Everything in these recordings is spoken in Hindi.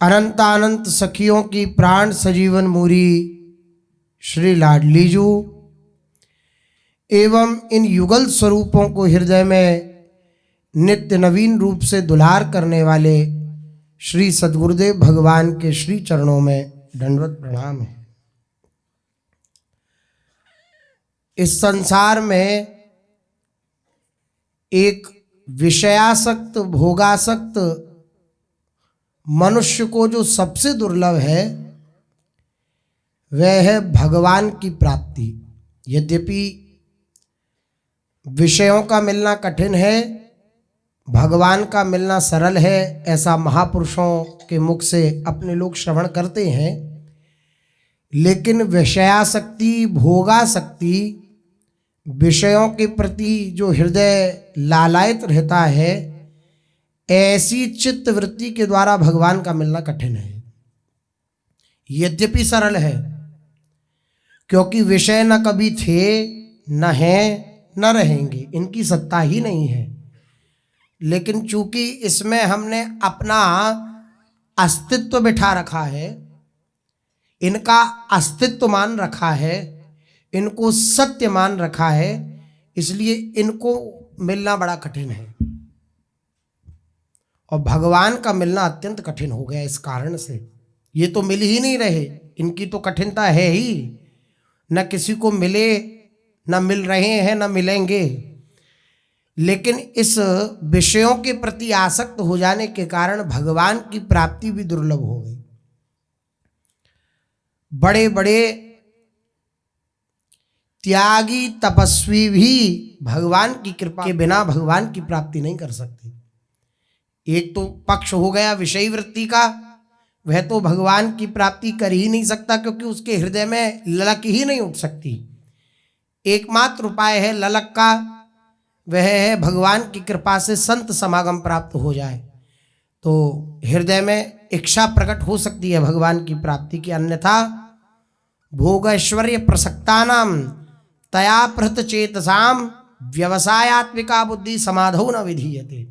अनंतानंत सखियों की प्राण सजीवन मूरी श्री लाडलीजू एवं इन युगल स्वरूपों को हृदय में नित्य नवीन रूप से दुलार करने वाले श्री सद्गुरुदेव भगवान के श्री चरणों में दंडवत प्रणाम है। इस संसार में एक विषयासक्त भोगासक्त मनुष्य को जो सबसे दुर्लभ है वह है भगवान की प्राप्ति। यद्यपि विषयों का मिलना कठिन है, भगवान का मिलना सरल है, ऐसा महापुरुषों के मुख से अपने लोग श्रवण करते हैं। लेकिन विषयासक्ति भोगासक्ति विषयों के प्रति जो हृदय लालायित रहता है, ऐसी चित्त वृत्ति के द्वारा भगवान का मिलना कठिन है। यद्यपि सरल है, क्योंकि विषय न कभी थे, न हैं, न रहेंगे, इनकी सत्ता ही नहीं है। लेकिन चूंकि इसमें हमने अपना अस्तित्व बिठा रखा है, इनका अस्तित्व मान रखा है, इनको सत्य मान रखा है, इसलिए इनको मिलना बड़ा कठिन है। और भगवान का मिलना अत्यंत कठिन हो गया इस कारण से। ये तो मिल ही नहीं रहे, इनकी तो कठिनता है ही, न किसी को मिले, न मिल रहे हैं, न मिलेंगे। लेकिन इस विषयों के प्रति आसक्त हो जाने के कारण भगवान की प्राप्ति भी दुर्लभ हो गई। बड़े बड़े त्यागी तपस्वी भी भगवान की कृपा के बिना भगवान की प्राप्ति नहीं कर सकते। एक तो पक्ष हो गया विषयी वृत्ति का, वह तो भगवान की प्राप्ति कर ही नहीं सकता, क्योंकि उसके हृदय में ललक ही नहीं उठ सकती। एकमात्र उपाय है ललक का, वह है भगवान की कृपा से संत समागम प्राप्त हो जाए तो हृदय में इच्छा प्रकट हो सकती है भगवान की प्राप्ति की। अन्यथा भोग ऐश्वर्य प्रसक्तानाम तया प्रहत चेतसाम व्यवसायात्मिका बुद्धि समाधौ न विधीयते।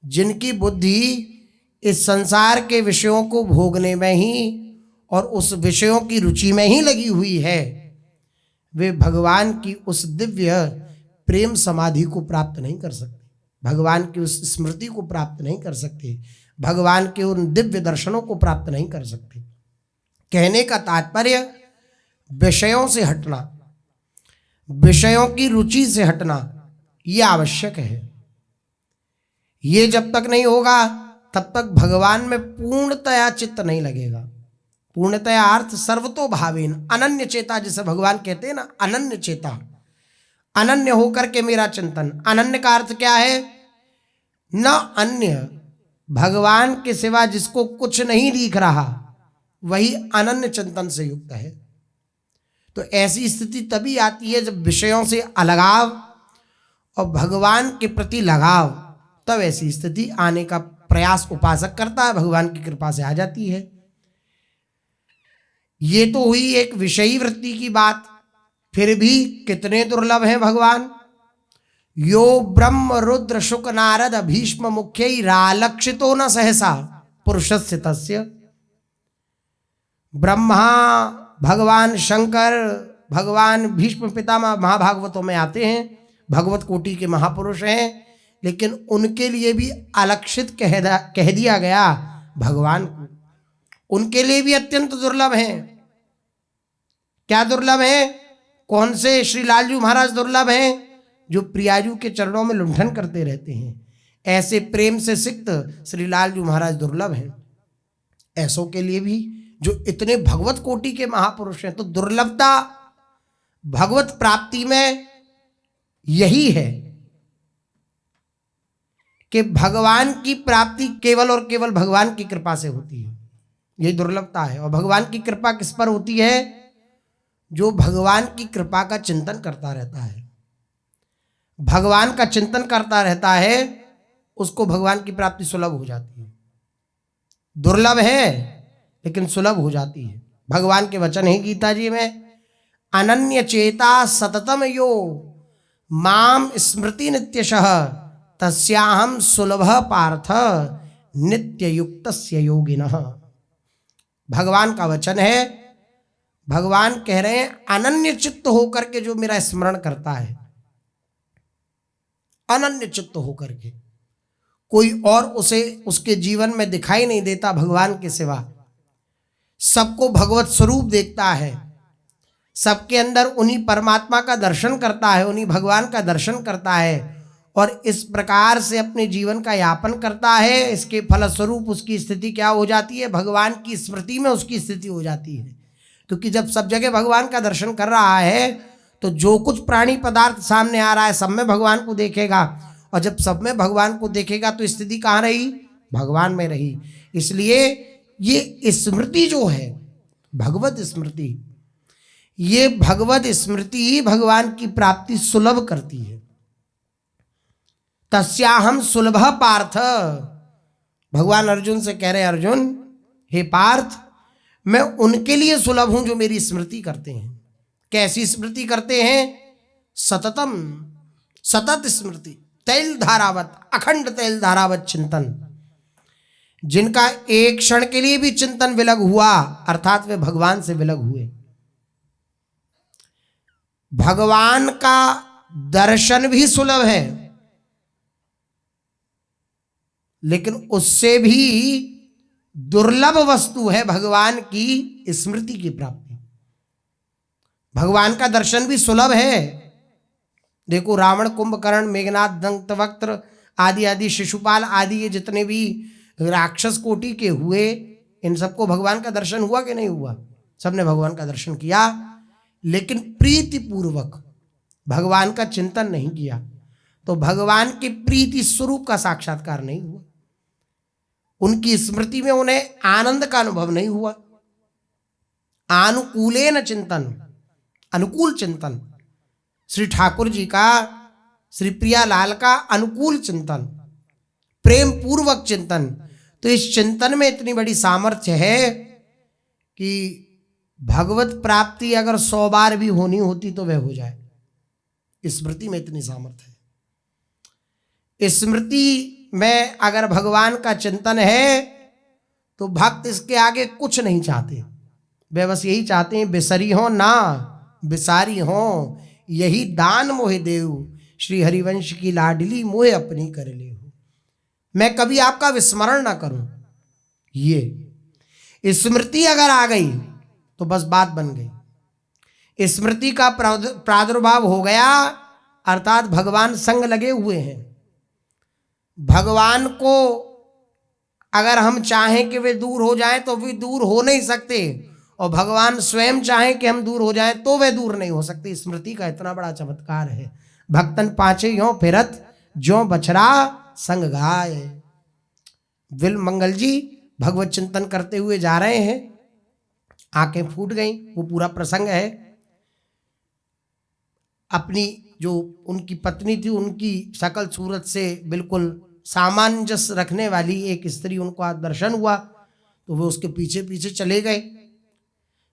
जिनकी बुद्धि इस संसार के विषयों को भोगने में ही और उस विषयों की रुचि में ही लगी हुई है, वे भगवान की उस दिव्य प्रेम समाधि को प्राप्त नहीं कर सकते, भगवान की उस स्मृति को प्राप्त नहीं कर सकते, भगवान के उन दिव्य दर्शनों को प्राप्त नहीं कर सकते। कहने का तात्पर्य विषयों से हटना, विषयों की रुचि से हटना, ये आवश्यक है। ये जब तक नहीं होगा तब तक भगवान में पूर्णतया चित्त नहीं लगेगा। पूर्णतया अर्थ सर्वतो भावेन, अनन्य चेता, जिसे भगवान कहते हैं ना, अनन्य चेता, अनन्य होकर के मेरा चिंतन। अनन्य का अर्थ क्या है? न अन्य, भगवान के सिवा जिसको कुछ नहीं दिख रहा, वही अनन्य चिंतन से युक्त है। तो ऐसी स्थिति तभी आती है जब विषयों से अलगाव और भगवान के प्रति लगाव, तब ऐसी स्थिति आने का प्रयास उपासक करता है, भगवान की कृपा से आ जाती है। ये तो हुई एक विषयी वृत्ति की बात। फिर भी कितने दुर्लभ हैं भगवान। यो ब्रह्म रुद्र शुक नारद भीष्म मुख्यैरालक्षितो न सहसा पुरुषस्य तस्य। ब्रह्मा, भगवान शंकर, भगवान भीष्म पितामह महाभागवतों में आते हैं, भगवत कोटि के महापुरुष हैं, लेकिन उनके लिए भी अलक्षित कह दिया गया भगवान को। उनके लिए भी अत्यंत दुर्लभ हैं। क्या दुर्लभ हैं? कौन से? श्री लालजू महाराज दुर्लभ हैं, जो प्रियाजू के चरणों में लुंठन करते रहते हैं। ऐसे प्रेम से सिक्त श्री लालजू महाराज दुर्लभ हैं। ऐसों के लिए भी जो इतने भगवत कोटि के महापुरुष हैं, तो दुर्लभता भगवत प्राप्ति में यही है कि भगवान की प्राप्ति केवल और केवल भगवान की कृपा से होती है। यही दुर्लभता है। और भगवान की कृपा किस पर होती है? जो भगवान की कृपा का चिंतन करता रहता है, भगवान का चिंतन करता रहता है, उसको भगवान की प्राप्ति सुलभ हो जाती है। दुर्लभ है लेकिन सुलभ हो जाती है। भगवान के वचन है गीता जी में, अनन्य चेता सततम यो माम स्मृति नित्यशः तस्याहम सुलभ पार्थ नित्य युक्तस्य योगिनः। भगवान का वचन है, भगवान कह रहे हैं अनन्य चित्त होकर के जो मेरा स्मरण करता है, अनन्य चित्त होकर के, कोई और उसे उसके जीवन में दिखाई नहीं देता भगवान के सिवा, सबको भगवत स्वरूप देखता है, सबके अंदर उन्हीं परमात्मा का दर्शन करता है, उन्हीं भगवान का दर्शन करता है और इस प्रकार से अपने जीवन का यापन करता है। इसके फलस्वरूप उसकी स्थिति क्या हो जाती है? भगवान की स्मृति में उसकी स्थिति हो जाती है। क्योंकि जब सब जगह भगवान का दर्शन कर रहा है तो जो कुछ प्राणी पदार्थ सामने आ रहा है सब में भगवान को देखेगा, और जब सब में भगवान को देखेगा तो स्थिति कहाँ रही? भगवान में रही। इसलिए ये स्मृति जो है भगवत स्मृति, ये भगवत स्मृति ही भगवान की प्राप्ति सुलभ करती है। तस्याहम सुलभ पार्थ, भगवान अर्जुन से कह रहे हैं, अर्जुन हे पार्थ, मैं उनके लिए सुलभ हूं जो मेरी स्मृति करते हैं। कैसी स्मृति करते हैं? सततम, सतत स्मृति, तैल धारावत, अखंड तैल धारावत चिंतन, जिनका एक क्षण के लिए भी चिंतन विलग हुआ अर्थात वे भगवान से विलग हुए। भगवान का दर्शन भी सुलभ है, लेकिन उससे भी दुर्लभ वस्तु है भगवान की स्मृति की प्राप्ति। भगवान का दर्शन भी सुलभ है। देखो रावण, कुंभकर्ण, मेघनाथ, दंतवक्त्र आदि आदि, शिशुपाल आदि, ये जितने भी राक्षस कोटि के हुए, इन सबको भगवान का दर्शन हुआ कि नहीं हुआ? सबने भगवान का दर्शन किया, लेकिन प्रीति पूर्वक भगवान का चिंतन नहीं किया, तो भगवान के प्रीति स्वरूप का साक्षात्कार नहीं हुआ। उनकी स्मृति में उन्हें आनंद का अनुभव नहीं हुआ। आनुकूलेन चिंतन, अनुकूल चिंतन, श्री ठाकुर जी का, श्री प्रियालाल का अनुकूल चिंतन, प्रेम पूर्वक चिंतन। तो इस चिंतन में इतनी बड़ी सामर्थ्य है कि भगवत प्राप्ति अगर 100 बार भी होनी होती तो वह हो जाए। स्मृति में इतनी सामर्थ्य है। स्मृति में अगर भगवान का चिंतन है तो भक्त इसके आगे कुछ नहीं चाहते, वे बस यही चाहते हैं बिसरी हो ना बिसारी हो, यही दान मोहे देव, श्री हरिवंश की लाडली मोहे अपनी कर ले हो। मैं कभी आपका विस्मरण ना करूं, ये स्मृति अगर आ गई तो बस बात बन गई। स्मृति का प्रादुर्भाव हो गया अर्थात भगवान संग लगे हुए हैं। भगवान को अगर हम चाहें कि वे दूर हो जाएं तो वे दूर हो नहीं सकते, और भगवान स्वयं चाहें कि हम दूर हो जाएं तो वे दूर नहीं हो सकते। स्मृति का इतना बड़ा चमत्कार है। भक्तन पांचे यों फिरत ज्यों बछड़ा संग गाय। विल मंगल जी भगवत चिंतन करते हुए जा रहे हैं, आंखें फूट गई, वो पूरा प्रसंग है। अपनी जो उनकी पत्नी थी, उनकी शकल सूरत से बिल्कुल सामंजस्य रखने वाली एक स्त्री, उनको आज दर्शन हुआ तो वो उसके पीछे पीछे चले गए।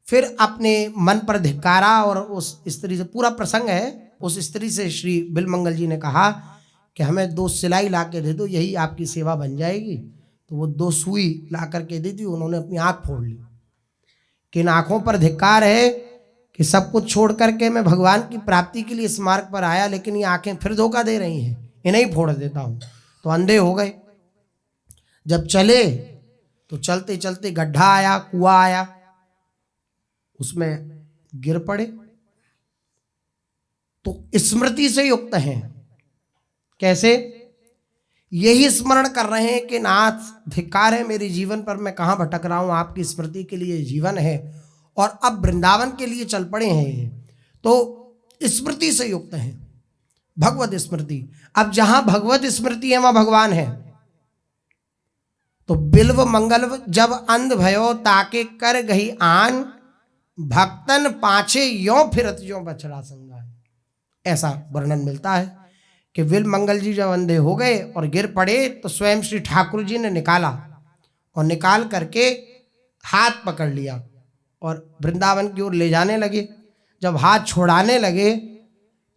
फिर अपने मन पर धिक्कारा और उस स्त्री से, पूरा प्रसंग है, उस स्त्री से श्री बिलमंगल जी ने कहा कि हमें 2 सिलाई ला के दे दो, यही आपकी सेवा बन जाएगी। तो वो 2 सुई ला करके दी थी। उन्होंने अपनी आँख फोड़ ली कि इन आँखों पर धिक्कार है कि सब कुछ छोड़ करके मैं भगवान की प्राप्ति के लिए इस मार्ग पर आया, लेकिन ये आँखें फिर धोखा दे रही हैं, इन्हें ही फोड़ देता हूँ। तो अंधे हो गए। जब चले तो चलते चलते गड्ढा आया, कुआं आया, उसमें गिर पड़े। तो स्मृति से युक्त हैं। कैसे? यही स्मरण कर रहे हैं कि नाथ धिक्कार है मेरे जीवन पर, मैं कहाँ भटक रहा हूँ, आपकी स्मृति के लिए जीवन है और अब वृंदावन के लिए चल पड़े हैं ये। तो स्मृति से युक्त हैं, भगवत स्मृति। अब जहां भगवत स्मृति है वहां भगवान है। तो बिल्व मंगल जब अंध भयो ताके कर गही आन, भक्तन पाछे यों फिरत यों बछड़ा संगा। ऐसा वर्णन मिलता है कि बिल्व मंगल जी जब अंधे हो गए और गिर पड़े तो स्वयं श्री ठाकुर जी ने निकाला और निकाल करके हाथ पकड़ लिया और वृंदावन की ओर ले जाने लगे। जब हाथ छोड़ाने लगे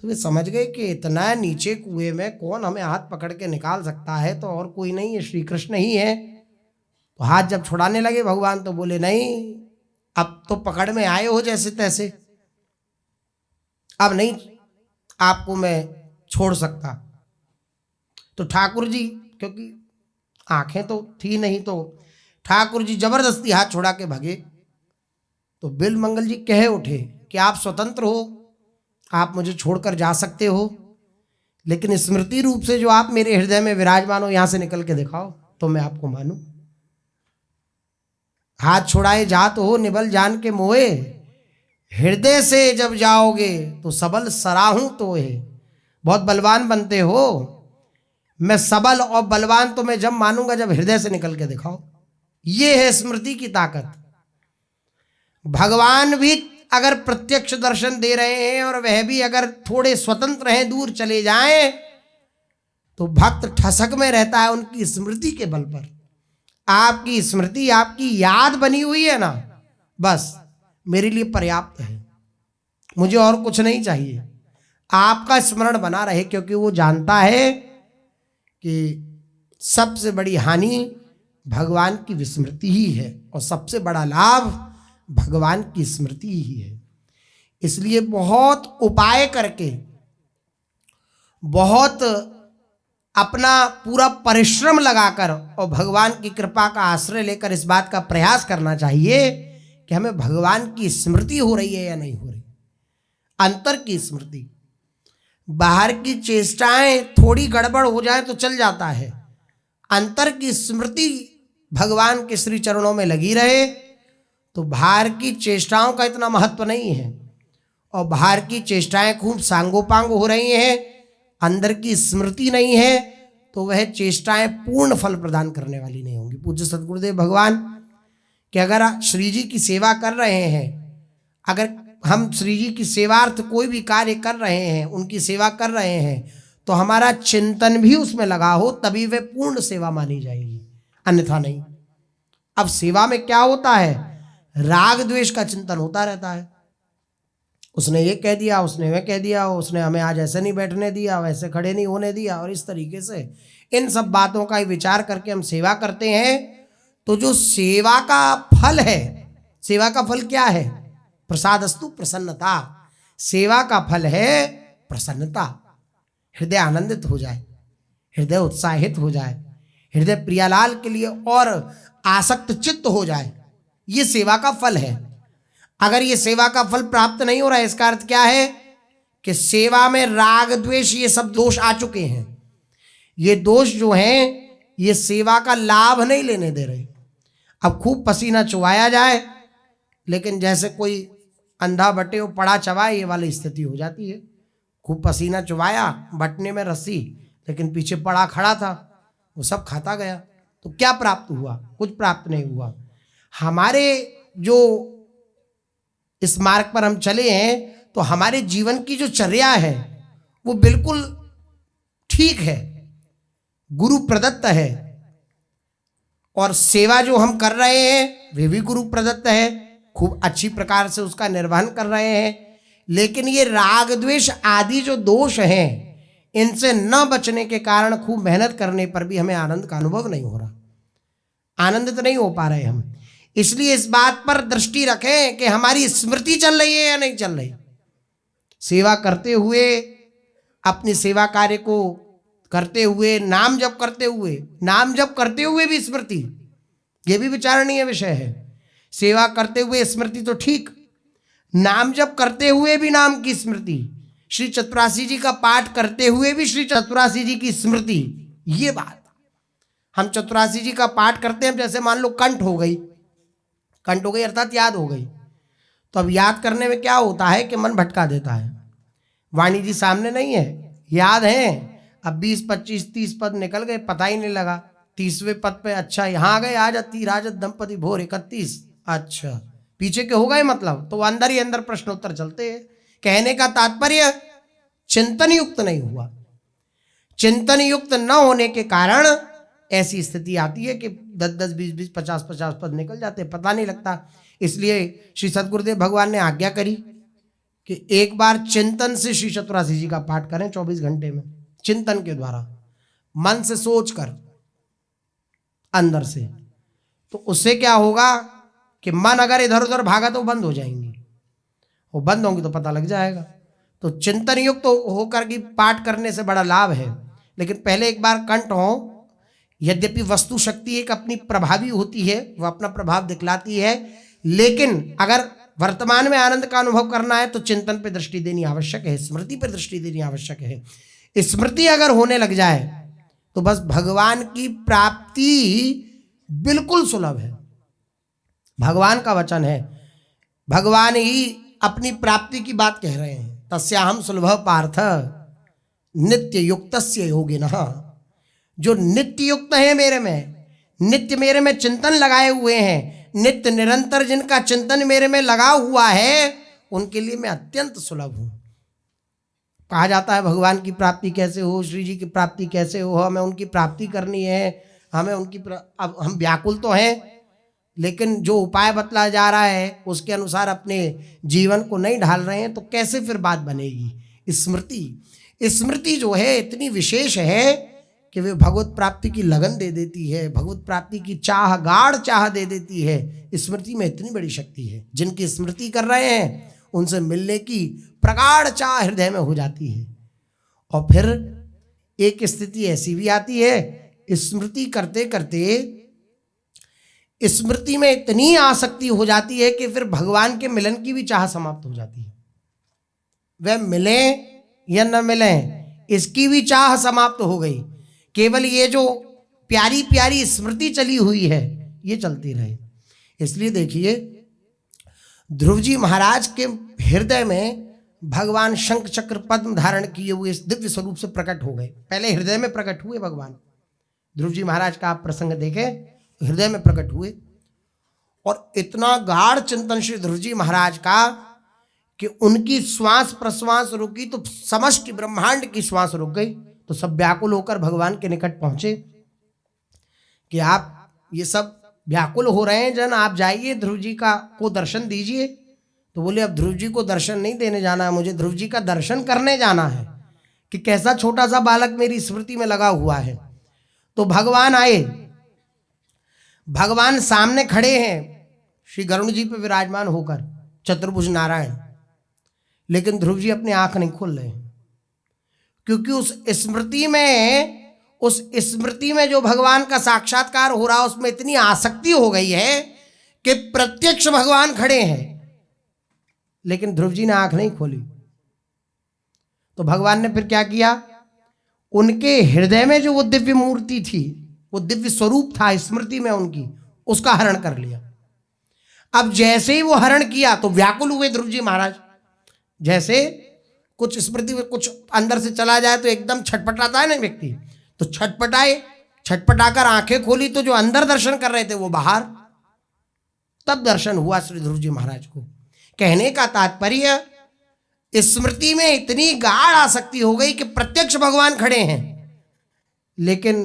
तो वे समझ गए कि इतना नीचे कुएं में कौन हमें हाथ पकड़ के निकाल सकता है, तो और कोई नहीं, ये श्री कृष्ण ही है। तो हाथ जब छुड़ाने लगे भगवान तो बोले नहीं, अब तो पकड़ में आए हो जैसे तैसे, अब नहीं आपको मैं छोड़ सकता। तो ठाकुर जी, क्योंकि आंखें तो थी नहीं, तो ठाकुर जी जबरदस्ती हाथ छुड़ा के भगे। तो बिल मंगल जी कहे उठे कि आप स्वतंत्र हो, आप मुझे छोड़कर जा सकते हो, लेकिन स्मृति रूप से जो आप मेरे हृदय में विराजमान हो, यहां से निकल के दिखाओ तो मैं आपको मानूं। हाथ छुड़ाए जात हो निबल जान के मोए, हृदय से जब जाओगे तो सबल सराहूं तो है। बहुत बलवान बनते हो, मैं सबल और बलवान तो मैं जब मानूंगा जब हृदय से निकल के दिखाओ। ये है स्मृति की ताकत। भगवान भी अगर प्रत्यक्ष दर्शन दे रहे हैं और वह भी अगर थोड़े स्वतंत्र हैं, दूर चले जाएं, तो भक्त ठसक में रहता है उनकी स्मृति के बल पर। आपकी स्मृति, आपकी याद बनी हुई है ना, बस मेरे लिए पर्याप्त है, मुझे और कुछ नहीं चाहिए। आपका स्मरण बना रहे, क्योंकि वो जानता है कि सबसे बड़ी हानि भगवान की विस्मृति ही है और सबसे बड़ा लाभ भगवान की स्मृति ही है। इसलिए बहुत उपाय करके, बहुत अपना पूरा परिश्रम लगाकर और भगवान की कृपा का आश्रय लेकर इस बात का प्रयास करना चाहिए कि हमें भगवान की स्मृति हो रही है या नहीं हो रही। अंतर की स्मृति, बाहर की चेष्टाएं थोड़ी गड़बड़ हो जाए तो चल जाता है, अंतर की स्मृति भगवान के श्री चरणों में लगी रहे तो बाहर की चेष्टाओं का इतना महत्व नहीं है। और बाहर की चेष्टाएं खूब सांगोपांग हो रही हैं, अंदर की स्मृति नहीं है, तो वह चेष्टाएं पूर्ण फल प्रदान करने वाली नहीं होंगी। पूज्य सद्गुरुदेव भगवान कि अगर श्री जी की सेवा कर रहे हैं, अगर हम श्री जी की सेवार्थ कोई भी कार्य कर रहे हैं, उनकी सेवा कर रहे हैं, तो हमारा चिंतन भी उसमें लगा हो, तभी वह पूर्ण सेवा मानी जाएगी, अन्यथा नहीं। अब सेवा में क्या होता है, राग द्वेष का चिंतन होता रहता है। उसने ये कह दिया, उसने वह कह दिया, उसने हमें आज ऐसे नहीं बैठने दिया, वैसे खड़े नहीं होने दिया, और इस तरीके से इन सब बातों का ही विचार करके हम सेवा करते हैं। तो जो सेवा का फल है, सेवा का फल क्या है, प्रसादस्तु प्रसन्नता। सेवा का फल है प्रसन्नता, हृदय आनंदित हो जाए, हृदय उत्साहित हो जाए, हृदय प्रियालाल के लिए और आसक्त चित्त हो जाए, ये सेवा का फल है। अगर ये सेवा का फल प्राप्त नहीं हो रहा है, इसका अर्थ क्या है कि सेवा में राग द्वेष ये सब दोष आ चुके हैं। ये दोष जो हैं ये सेवा का लाभ नहीं लेने दे रहे। अब खूब पसीना चुवाया जाए, लेकिन जैसे कोई अंधा बटे और पड़ा चबाए, ये वाली स्थिति हो जाती है। खूब पसीना चुवाया, बटने में रस्सी, लेकिन पीछे पड़ा खड़ा था, वो सब खाता गया, तो क्या प्राप्त हुआ, कुछ प्राप्त नहीं हुआ। हमारे जो इस मार्ग पर हम चले हैं, तो हमारे जीवन की जो चर्या है वो बिल्कुल ठीक है, गुरु प्रदत्त है, और सेवा जो हम कर रहे हैं वे भी गुरु प्रदत्त है, खूब अच्छी प्रकार से उसका निर्वहन कर रहे हैं। लेकिन ये राग द्वेष आदि जो दोष हैं, इनसे न बचने के कारण खूब मेहनत करने पर भी हमें आनंद का अनुभव नहीं हो रहा, आनंदित नहीं हो पा रहे हम। इसलिए इस बात पर दृष्टि रखें कि हमारी स्मृति चल रही है या नहीं चल रही। सेवा करते हुए, अपनी सेवा कार्य को करते हुए, नाम जप करते हुए, नाम जप करते हुए भी स्मृति, ये भी विचारणीय विषय है। सेवा करते हुए स्मृति तो ठीक, नाम जप करते हुए भी नाम की स्मृति, श्री चतुरासी जी का पाठ करते हुए भी श्री चतुरासी जी की स्मृति। ये बात, हम चतुरासी जी का पाठ करते हैं, जैसे मान लो कंठ हो गई, कंठ हो गई अर्थात याद हो गई, तो अब याद करने में क्या होता है कि मन भटका देता है। वाणी जी सामने नहीं है, याद है, अब 20 25 30 पद निकल गए, पता ही नहीं लगा। 30वें पद पे अच्छा यहाँ आ गए, आज तीराजत दंपति भोर 31, अच्छा पीछे के हो गए, मतलब तो अंदर ही अंदर प्रश्नोत्तर चलते हैं। कहने का तात्पर्य चिंतन युक्त नहीं हुआ। चिंतन युक्त न होने के कारण ऐसी स्थिति आती है कि 10 20 20 50 50 पद निकल जाते, पता नहीं लगता। इसलिए श्री सद्गुरुदेव भगवान ने आज्ञा करी कि एक बार चिंतन से श्री चतुरासी जी का पाठ करें 24 घंटे में, चिंतन के द्वारा, मन से सोच कर अंदर से, तो उससे क्या होगा कि मन अगर इधर उधर भागा तो बंद हो जाएंगी, वो बंद होंगी तो पता लग जाएगा। तो चिंतन युक्त तो होकर के पाठ करने से बड़ा लाभ है, लेकिन पहले एक बार कंठ हो। यद्यपि वस्तु शक्ति एक अपनी प्रभावी होती है, वह अपना प्रभाव दिखलाती है, लेकिन अगर वर्तमान में आनंद का अनुभव करना है तो चिंतन पे दृष्टि देनी आवश्यक है, स्मृति पे दृष्टि देनी आवश्यक है। स्मृति अगर होने लग जाए तो बस भगवान की प्राप्ति बिल्कुल सुलभ है। भगवान का वचन है, भगवान ही अपनी प्राप्ति की बात कह रहे हैं। तस्याहम सुलभ पार्थ नित्य युक्तस्य योगिनः, जो नित्य युक्त है मेरे में, नित्य मेरे में चिंतन लगाए हुए हैं, नित्य निरंतर जिनका चिंतन मेरे में लगा हुआ है, उनके लिए मैं अत्यंत सुलभ हूं। कहा जाता है भगवान की प्राप्ति कैसे हो, श्री जी की प्राप्ति कैसे हो, हमें उनकी प्राप्ति करनी है, हमें उनकी अब हम व्याकुल तो हैं, लेकिन जो उपाय बतलाया जा रहा है उसके अनुसार अपने जीवन को नहीं ढाल रहे हैं, तो कैसे फिर बात बनेगी। स्मृति जो है इतनी विशेष है कि वे भगवत प्राप्ति की लगन दे देती है, भगवत प्राप्ति की चाह, गाढ़ चाह दे देती है। स्मृति में इतनी बड़ी शक्ति है, जिनकी स्मृति कर रहे हैं उनसे मिलने की प्रगाढ़ चाह हृदय में हो जाती है। और फिर एक स्थिति ऐसी भी आती है, स्मृति करते करते स्मृति में इतनी आसक्ति हो जाती है कि फिर भगवान के मिलन की भी चाह समाप्त हो जाती है। वह मिले या न मिले इसकी भी चाह समाप्त हो गई, केवल ये जो प्यारी प्यारी स्मृति चली हुई है ये चलती रहे। इसलिए देखिए ध्रुव जी महाराज के हृदय में भगवान शंख चक्र पद्म धारण किए हुए इस दिव्य स्वरूप से प्रकट हो गए। पहले हृदय में प्रकट हुए भगवान, ध्रुव जी महाराज का आप प्रसंग देखें, हृदय में प्रकट हुए, और इतना गाढ़ चिंतन श्री ध्रुव जी महाराज का कि उनकी श्वास प्रश्वास रुकी तो समष्टि ब्रह्मांड की श्वास रुक गई। तो सब व्याकुल होकर भगवान के निकट पहुंचे कि आप ये सब व्याकुल हो रहे हैं जन, आप जाइए ध्रुव जी को दर्शन दीजिए। तो बोले अब ध्रुव जी को दर्शन नहीं देने जाना है, मुझे ध्रुव जी का दर्शन करने जाना है कि कैसा छोटा सा बालक मेरी स्मृति में लगा हुआ है। तो भगवान आए, भगवान सामने खड़े हैं श्री गरुड़ जी पे विराजमान होकर, चतुर्भुज नारायण, लेकिन ध्रुव जी अपनी आंख नहीं खोल रहे, क्योंकि उस स्मृति में जो भगवान का साक्षात्कार हो रहा उसमें इतनी आसक्ति हो गई है कि प्रत्यक्ष भगवान खड़े हैं, लेकिन ध्रुव जी ने आंख नहीं खोली। तो भगवान ने फिर क्या किया, उनके हृदय में जो वो दिव्य मूर्ति थी, वो दिव्य स्वरूप था स्मृति में उनकी, उसका हरण कर लिया। अब जैसे ही वो हरण किया तो व्याकुल हुए ध्रुव जी महाराज। जैसे कुछ स्मृति में कुछ अंदर से चला जाए तो एकदम छटपटाता है ना व्यक्ति, तो छटपटाए, छटपटाकर आंखें खोली तो जो अंदर दर्शन कर रहे थे वो बाहर। तब दर्शन हुआ श्री ध्रुव जी महाराज को। कहने का तात्पर्य, स्मृति में इतनी गाढ़ आसक्ति हो गई कि प्रत्यक्ष भगवान खड़े हैं, लेकिन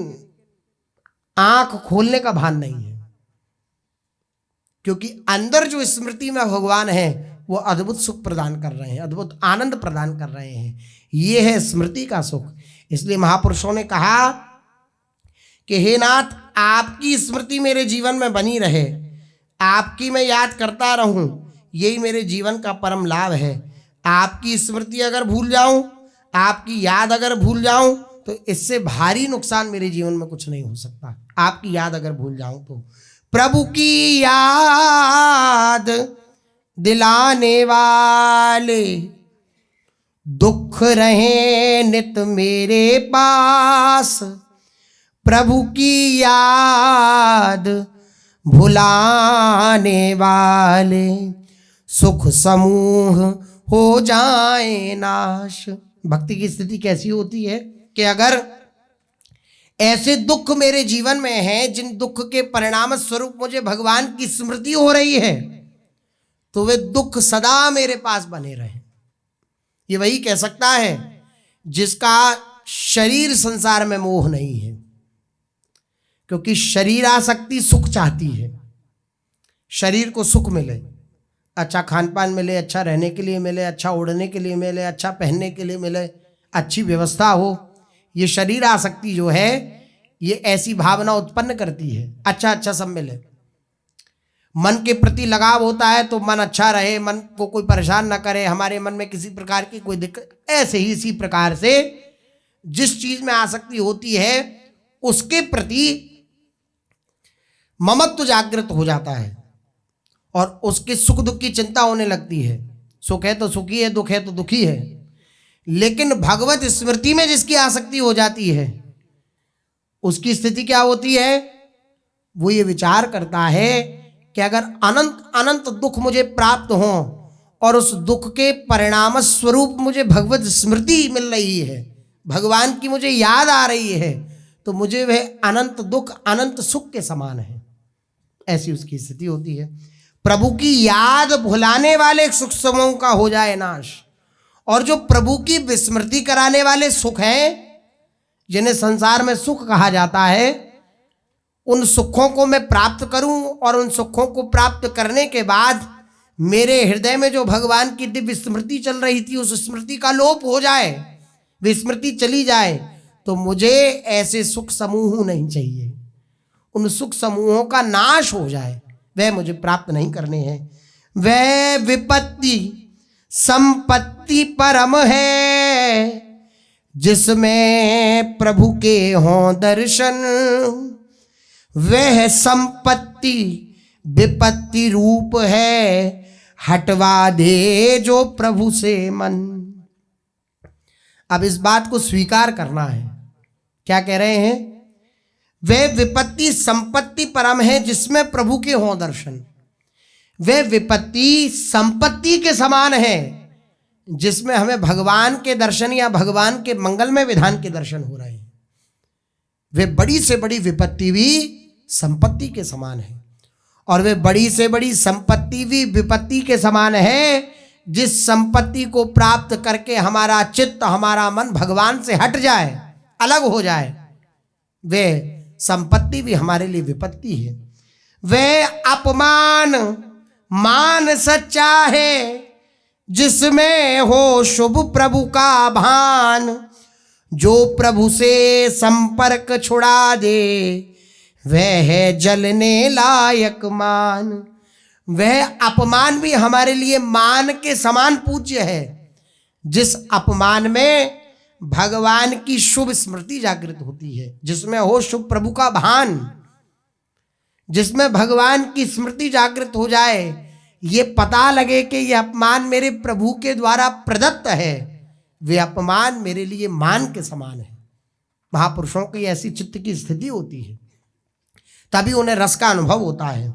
आंख खोलने का भान नहीं है, क्योंकि अंदर जो स्मृति में भगवान है वो अद्भुत सुख प्रदान कर रहे हैं, अद्भुत आनंद प्रदान कर रहे हैं। ये है स्मृति का सुख। इसलिए महापुरुषों ने कहा कि हे नाथ, आपकी स्मृति मेरे जीवन में बनी रहे, आपकी मैं याद करता रहूं, यही मेरे जीवन का परम लाभ है। आपकी स्मृति अगर भूल जाऊं, आपकी याद अगर भूल जाऊं, तो इससे भारी नुकसान मेरे जीवन में कुछ नहीं हो सकता। आपकी याद अगर भूल जाऊं तो प्रभु की याद दिलाने वाले दुख रहे नित मेरे पास, प्रभु की याद भुलाने वाले सुख समूह हो जाए नाश। भक्ति की स्थिति कैसी होती है कि अगर ऐसे दुख मेरे जीवन में हैं, जिन दुख के परिणाम स्वरूप मुझे भगवान की स्मृति हो रही है, तो वे दुख सदा मेरे पास बने रहे। ये वही कह सकता है जिसका शरीर संसार में मोह नहीं है, क्योंकि शरीरासक्ति सुख चाहती है, शरीर को सुख मिले, अच्छा खान पान मिले, अच्छा रहने के लिए मिले, अच्छा ओढ़ने के लिए मिले, अच्छा पहनने के लिए मिले, अच्छी व्यवस्था हो। ये शरीर आसक्ति जो है ये ऐसी भावना उत्पन्न करती है, अच्छा अच्छा सब मिले। मन के प्रति लगाव होता है तो मन अच्छा रहे, मन को कोई परेशान ना करे, हमारे मन में किसी प्रकार की कोई दिक्कत। ऐसे ही इसी प्रकार से जिस चीज में आसक्ति होती है उसके प्रति ममत्व जागृत हो जाता है और उसके सुख दुख की चिंता होने लगती है। सुख है तो सुखी है, दुख है तो दुखी है। लेकिन भगवत स्मृति में जिसकी आसक्ति हो जाती है उसकी स्थिति क्या होती है? वो ये विचार करता है कि अगर अनंत अनंत दुख मुझे प्राप्त हो और उस दुख के परिणाम स्वरूप मुझे भगवत स्मृति मिल रही है, भगवान की मुझे याद आ रही है, तो मुझे वह अनंत दुख अनंत सुख के समान है। ऐसी उसकी स्थिति होती है। प्रभु की याद भुलाने वाले सुख समूह का हो जाए नाश, और जो प्रभु की विस्मृति कराने वाले सुख हैं जिन्हें संसार में सुख कहा जाता है, उन सुखों को मैं प्राप्त करूं और उन सुखों को प्राप्त करने के बाद मेरे हृदय में जो भगवान की दिव्य स्मृति चल रही थी उस स्मृति का लोप हो जाए, विस्मृति चली जाए, तो मुझे ऐसे सुख समूह नहीं चाहिए। उन सुख समूहों का नाश हो जाए, वह मुझे प्राप्त नहीं करने हैं। वह विपत्ति संपत्ति परम है जिसमें प्रभु के हों दर्शन, वह संपत्ति विपत्ति रूप है, हटवा दे जो प्रभु से मन। अब इस बात को स्वीकार करना है। क्या कह रहे हैं? वह विपत्ति संपत्ति परम है जिसमें प्रभु के हों दर्शन। वह विपत्ति संपत्ति के समान है जिसमें हमें भगवान के दर्शन या भगवान के मंगलमय विधान के दर्शन हो रहे हैं। वे बड़ी से बड़ी विपत्ति भी संपत्ति के समान है और वे बड़ी से बड़ी संपत्ति भी विपत्ति के समान है जिस संपत्ति को प्राप्त करके हमारा चित्त हमारा मन भगवान से हट जाए, अलग हो जाए, वे संपत्ति भी हमारे लिए विपत्ति है। वे अपमान मान सच्चा है जिसमें हो शुभ प्रभु का भान, जो प्रभु से संपर्क छुड़ा दे वह है जलने लायक मान। वह अपमान भी हमारे लिए मान के समान पूज्य है जिस अपमान में भगवान की शुभ स्मृति जागृत होती है, जिसमें हो शुभ प्रभु का भान, जिसमें भगवान की स्मृति जागृत हो जाए, ये पता लगे कि यह अपमान मेरे प्रभु के द्वारा प्रदत्त है, वे अपमान मेरे लिए मान के समान है। महापुरुषों की ऐसी चित्त की स्थिति होती है, तभी उन्हें रस का अनुभव होता है।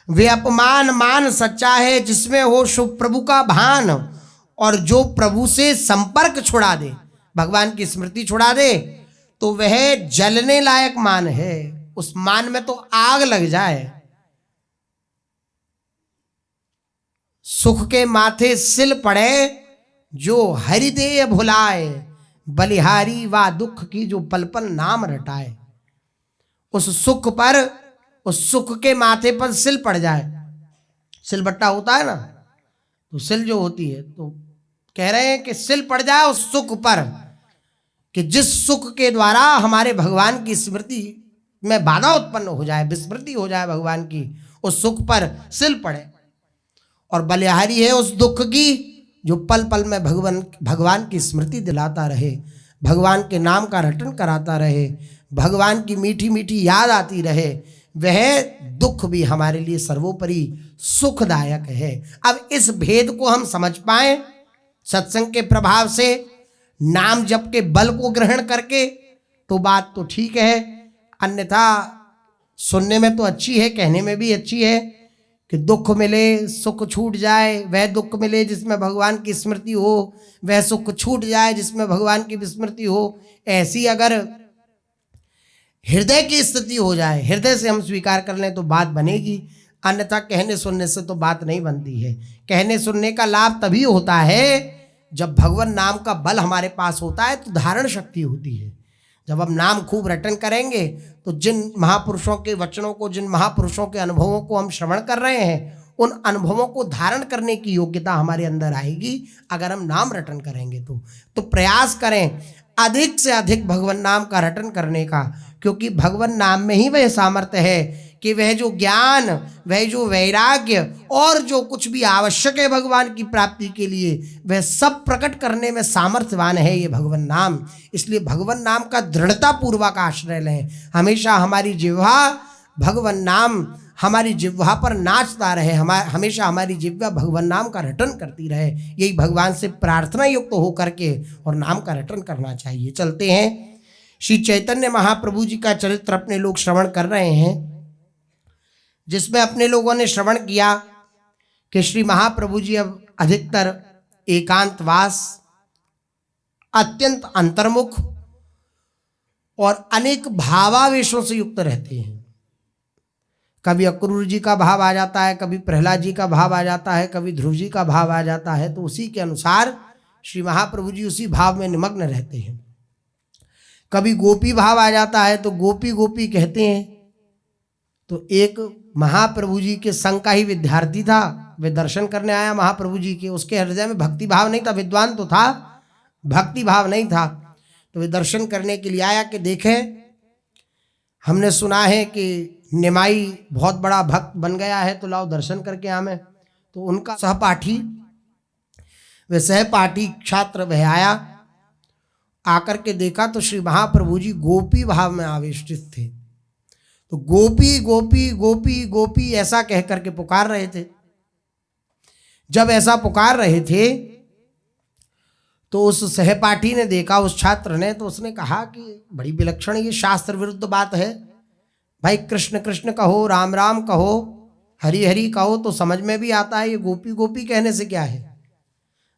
वे अपमान मान सच्चा है जिसमें हो शुभ प्रभु का भान, और जो प्रभु से संपर्क छुड़ा दे, भगवान की स्मृति छुड़ा दे, तो वह जलने लायक मान है। उस मान में तो आग लग जाए। सुख के माथे सिल पड़े जो हरिदेय भुलाए, बलिहारी वा दुख की जो पल पल नाम रटाए। उस सुख पर, उस सुख के माथे पर सिल पड़ जाए। सिलबट्टा होता है ना, तो सिल जो होती है, तो कह रहे हैं कि सिल पड़ जाए उस सुख पर, कि जिस सुख के द्वारा हमारे भगवान की स्मृति में बाधा उत्पन्न हो जाए, विस्मृति हो जाए भगवान की, उस सुख पर सिल पड़े। और बलिहारी है उस दुख की जो पल पल में भगवान की स्मृति दिलाता रहे, भगवान के नाम का रटन कराता रहे, भगवान की मीठी मीठी याद आती रहे। वह दुख भी हमारे लिए सर्वोपरि सुखदायक है। अब इस भेद को हम समझ पाए सत्संग के प्रभाव से, नाम जप के बल को ग्रहण करके, तो बात तो ठीक है। अन्यथा सुनने में तो अच्छी है, कहने में भी अच्छी है कि दुख मिले सुख छूट जाए, वह दुख मिले जिसमें भगवान की स्मृति हो, वह सुख छूट जाए जिसमें भगवान की विस्मृति हो। ऐसी अगर हृदय की स्थिति हो जाए, हृदय से हम स्वीकार कर लें तो बात बनेगी, अन्यथा कहने सुनने से तो बात नहीं बनती है। कहने सुनने का लाभ तभी होता है जब भगवान नाम का बल हमारे पास होता है, तो धारण शक्ति होती है। जब हम नाम खूब रटन करेंगे तो जिन महापुरुषों के वचनों को, जिन महापुरुषों के अनुभवों को हम श्रवण कर रहे हैं, उन अनुभवों को धारण करने की योग्यता हमारे अंदर आएगी अगर हम नाम रटन करेंगे तो प्रयास करें अधिक से अधिक भगवान नाम का रटन करने का, क्योंकि भगवान नाम में ही वह सामर्थ्य है कि वह जो ज्ञान, वह जो वैराग्य और जो कुछ भी आवश्यक है भगवान की प्राप्ति के लिए, वह सब प्रकट करने में सामर्थ्यवान है ये भगवान नाम। इसलिए भगवान नाम का दृढ़ता पूर्वक आश्रय लें। हमेशा हमारी जिह्वा भगवान नाम हमारी जिह्वा पर नाचता रहे, हमेशा हमारी जिह्वा भगवान नाम का रटन करती रहे। यही भगवान से प्रार्थना युक्त होकर के और नाम का रटन करना चाहिए। चलते हैं, श्री चैतन्य महाप्रभु जी का चरित्र अपने लोग श्रवण कर रहे हैं, जिसमें अपने लोगों ने श्रवण किया कि श्री महाप्रभु जी अब अधिकतर एकांतवास, अत्यंत अंतर्मुख और अनेक भावावेशों से युक्त रहते हैं। कभी अक्रूर जी का भाव आ जाता है, कभी प्रहलाद जी का भाव आ जाता है, कभी ध्रुव जी का भाव आ जाता है, तो उसी के अनुसार श्री महाप्रभु जी उसी भाव में निमग्न रहते हैं। कभी गोपी भाव आ जाता है तो गोपी गोपी कहते हैं। तो एक महाप्रभु जी के संग का ही विद्यार्थी था, वे दर्शन करने आया महाप्रभु जी के, उसके हृदय में भक्ति भाव नहीं था, विद्वान तो था, भक्ति भाव नहीं था। तो वे दर्शन करने के लिए आया कि देखें, हमने सुना है कि निमाई बहुत बड़ा भक्त बन गया है, तो लाओ दर्शन करके आवे। तो उनका सहपाठी, वे सहपाठी छात्र वह आया, आकर के देखा तो श्री महाप्रभु जी गोपी भाव में आवेशित थे। तो गोपी गोपी गोपी गोपी ऐसा कह करके पुकार रहे थे। जब ऐसा पुकार रहे थे तो उस सहपाठी ने देखा, उस छात्र ने, तो उसने कहा कि बड़ी विलक्षण ये शास्त्र विरुद्ध बात है भाई, कृष्ण कृष्ण कहो, राम राम कहो, हरि हरि कहो तो समझ में भी आता है, ये गोपी गोपी कहने से क्या है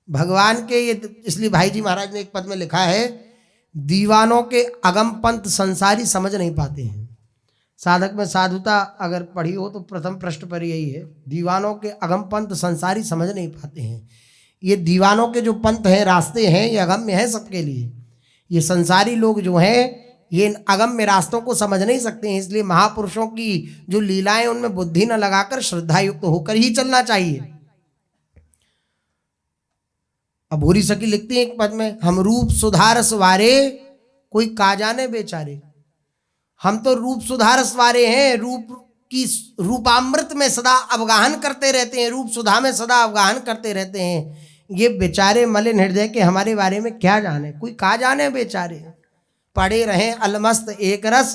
भगवान के ये। इसलिए भाई जी महाराज ने एक पद में लिखा है, दीवानों के अगम पंथ संसारी समझ नहीं पाते हैं। साधक में साधुता अगर पढ़ी हो तो प्रथम पृष्ठ पर यही है, दीवानों के अगम पंथ संसारी समझ नहीं पाते हैं। ये दीवानों के जो पंथ हैं, रास्ते हैं, ये अगम्य हैं सबके लिए। ये संसारी लोग जो हैं ये इन अगम्य रास्तों को समझ नहीं सकते हैं। इसलिए महापुरुषों की जो लीलाएं उनमें बुद्धि न लगाकर श्रद्धा युक्त होकर ही चलना चाहिए। अब भूरी सखी लिखती है एक पद में, हम रूप सुधारस वारे कोई का जाने बेचारे। हम तो रूप सुधारस वारे हैं, रूपामृत में सदा अवगाहन करते रहते हैं, रूप सुधा में सदा अवगाहन करते रहते हैं। ये बेचारे मलिन हृदय के हमारे बारे में क्या जाने, कोई का जाने बेचारे। पड़े रहें अलमस्त एक रस,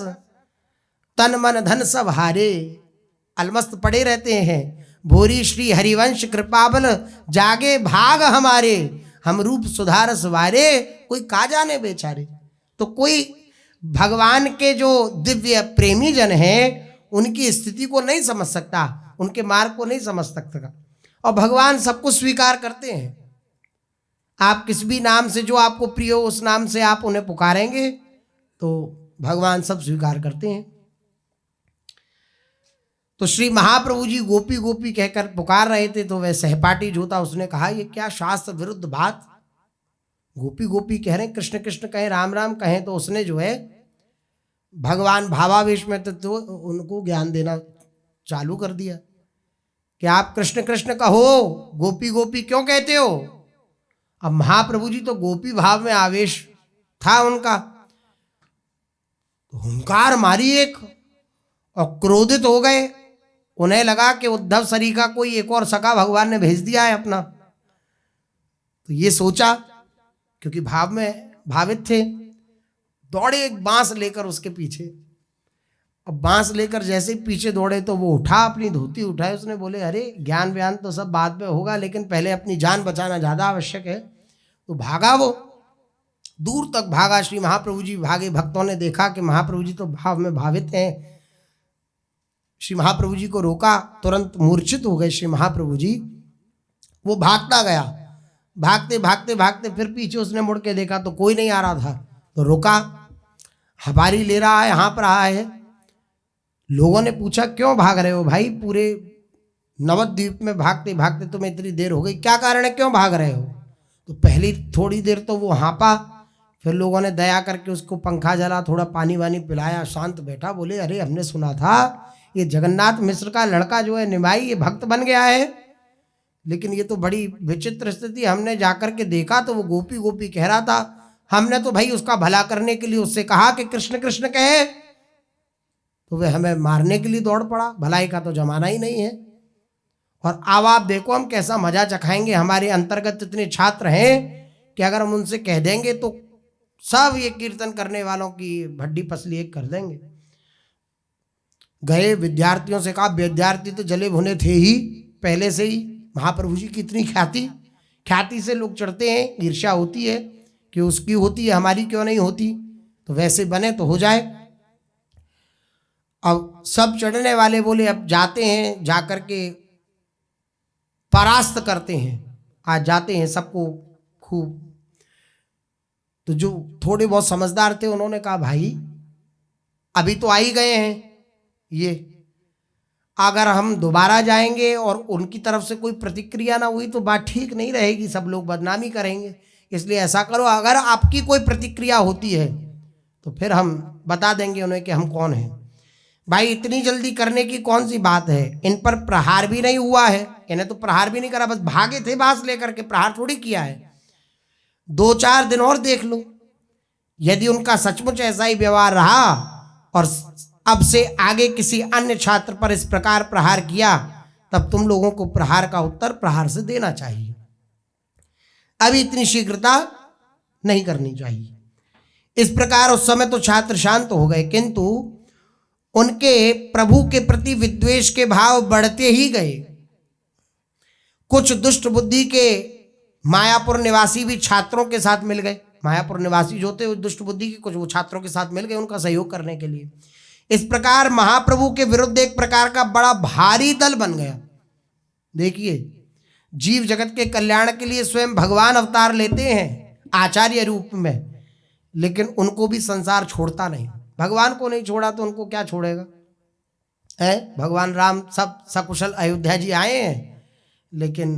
तन मन धन सब हारे। अलमस्त पड़े रहते हैं, भोरी श्री हरिवंश कृपाबल जागे भाग हमारे। हम रूप सुधारस वारे कोई का जाने बेचारे। तो कोई भगवान के जो दिव्य प्रेमी जन हैं उनकी स्थिति को नहीं समझ सकता, उनके मार्ग को नहीं समझ सकता। और भगवान सबको स्वीकार करते हैं। आप किस भी नाम से जो आपको प्रिय हो उस नाम से आप उन्हें पुकारेंगे तो भगवान सब स्वीकार करते हैं। तो श्री महाप्रभु जी गोपी गोपी कहकर पुकार रहे थे, तो वह सहपाठी जो था उसने कहा ये क्या शास्त्र विरुद्ध बात, गोपी गोपी कह रहे हैं, कृष्ण कृष्ण कहें, राम राम कहें। तो उसने जो है भगवान भावावेश में तो उनको ज्ञान देना चालू कर दिया कि आप कृष्ण कृष्ण कहो, गोपी गोपी क्यों कहते हो। अब महाप्रभु जी तो गोपी भाव में आवेश था उनका, तो हुंकार मारी एक और क्रोधित हो गए। उन्हें लगा कि उद्धव सरी का कोई एक और सखा भगवान ने भेज दिया है अपना। तो ये सोचा, क्योंकि भाव में भावित थे, दौड़े एक बांस लेकर उसके पीछे। अब बांस लेकर जैसे ही पीछे दौड़े तो वो उठा, अपनी धोती उठाई, उसने बोले अरे ज्ञान व्यान तो सब बाद में होगा, लेकिन पहले अपनी जान बचाना ज़्यादा आवश्यक है। तो भागा, वो दूर तक भागा। श्री महाप्रभु जी भागे, भक्तों ने देखा कि महाप्रभु जी तो भाव में भावित हैं। श्री महाप्रभु जी को रोका, तुरंत मूर्छित हो गए श्री महाप्रभु जी। वो भागता गया, भागते भागते भागते फिर पीछे उसने मुड़ के देखा तो कोई नहीं आ रहा था, तो रुका, हबारी ले रहा है, हाँप रहा है। लोगों ने पूछा क्यों भाग रहे हो भाई, पूरे नवद्वीप में भागते भागते तुम्हें इतनी देर हो गई, क्या कारण है, क्यों भाग रहे हो। तो पहली थोड़ी देर तो वो हाँपा, फिर लोगों ने दया करके उसको पंखा जला, थोड़ा पानी वानी पिलाया, शांत बैठा। बोले अरे हमने सुना था ये जगन्नाथ मिश्र का लड़का जो है निमाई, ये भक्त बन गया है। लेकिन ये तो बड़ी विचित्र स्थिति, हमने जाकर के देखा तो वो गोपी गोपी कह रहा था। हमने तो भाई उसका भला करने के लिए उससे कहा कि कृष्ण कृष्ण कहे, तो वह हमें मारने के लिए दौड़ पड़ा। भलाई का तो जमाना ही नहीं है। और अब आप देखो हम कैसा मजा चखाएंगे। हमारे अंतर्गत इतने छात्र हैं कि अगर हम उनसे कह देंगे तो सब ये कीर्तन करने वालों की भड्डी पसली एक कर देंगे। गए विद्यार्थियों से कहा, विद्यार्थी तो जले भुने थे ही पहले से ही। महाप्रभु जी की इतनी ख्याति से लोग चढ़ते हैं, ईर्ष्या होती है कि उसकी होती है, हमारी क्यों नहीं होती। तो वैसे बने तो हो जाए। अब सब चढ़ने वाले बोले अब जाते हैं, जाकर के परास्त करते हैं, आज जाते हैं सबको खूब। तो जो थोड़े बहुत समझदार थे उन्होंने कहा भाई अभी तो आ ही गए हैं ये, अगर हम दोबारा जाएंगे और उनकी तरफ से कोई प्रतिक्रिया ना हुई तो बात ठीक नहीं रहेगी, सब लोग बदनामी करेंगे। इसलिए ऐसा करो, अगर आपकी कोई प्रतिक्रिया होती है तो फिर हम बता देंगे उन्हें कि हम कौन हैं। भाई इतनी जल्दी करने की कौन सी बात है, इन पर प्रहार भी नहीं हुआ है, इन्हें तो प्रहार भी नहीं करा, बस भागे थे बांस लेकर के, प्रहार थोड़ी किया है। 2-4 दिन और देख लो, यदि उनका सचमुच ऐसा ही व्यवहार रहा और अब से आगे किसी अन्य छात्र पर इस प्रकार प्रहार किया, तब तुम लोगों को प्रहार का उत्तर प्रहार से देना चाहिए। अभी इतनी शीघ्रता नहीं करनी चाहिए। इस प्रकार उस समय तो छात्र शांत हो गए, किंतु उनके प्रभु के प्रति विद्वेष के भाव बढ़ते ही गए। कुछ दुष्ट बुद्धि के मायापुर निवासी भी छात्रों के साथ मिल गए। मायापुर निवासी जो थे दुष्ट बुद्धि के, कुछ वो छात्रों के साथ मिल गए उनका सहयोग करने के लिए। इस प्रकार महाप्रभु के विरुद्ध एक प्रकार का बड़ा भारी दल बन गया। देखिए, जीव जगत के कल्याण के लिए स्वयं भगवान अवतार लेते हैं आचार्य रूप में, लेकिन उनको भी संसार छोड़ता नहीं। भगवान को नहीं छोड़ा तो उनको क्या छोड़ेगा है। भगवान राम सब सकुशल अयोध्या जी आए हैं, लेकिन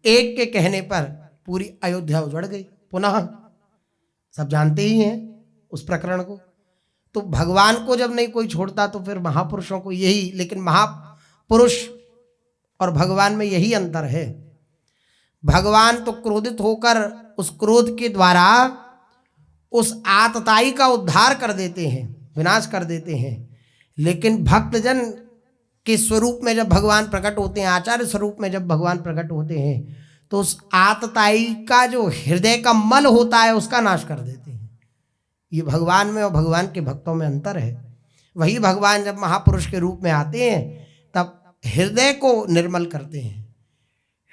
एक के कहने पर पूरी अयोध्या उजड़ गई। पुनः सब जानते ही हैं उस प्रकरण को। तो भगवान को जब नहीं कोई छोड़ता तो फिर महापुरुषों को यही, लेकिन महापुरुष और भगवान में यही अंतर है। भगवान तो क्रोधित होकर उस क्रोध के द्वारा उस आतताई का उद्धार कर देते हैं, विनाश कर देते हैं। लेकिन भक्तजन के स्वरूप में जब भगवान प्रकट होते हैं, आचार्य स्वरूप में जब भगवान प्रकट होते हैं, तो उस आतताई का जो हृदय का मल होता है उसका नाश कर देते हैं। ये भगवान में और भगवान के भक्तों में अंतर है। वही भगवान जब महापुरुष के रूप में आते हैं तब हृदय को निर्मल करते हैं,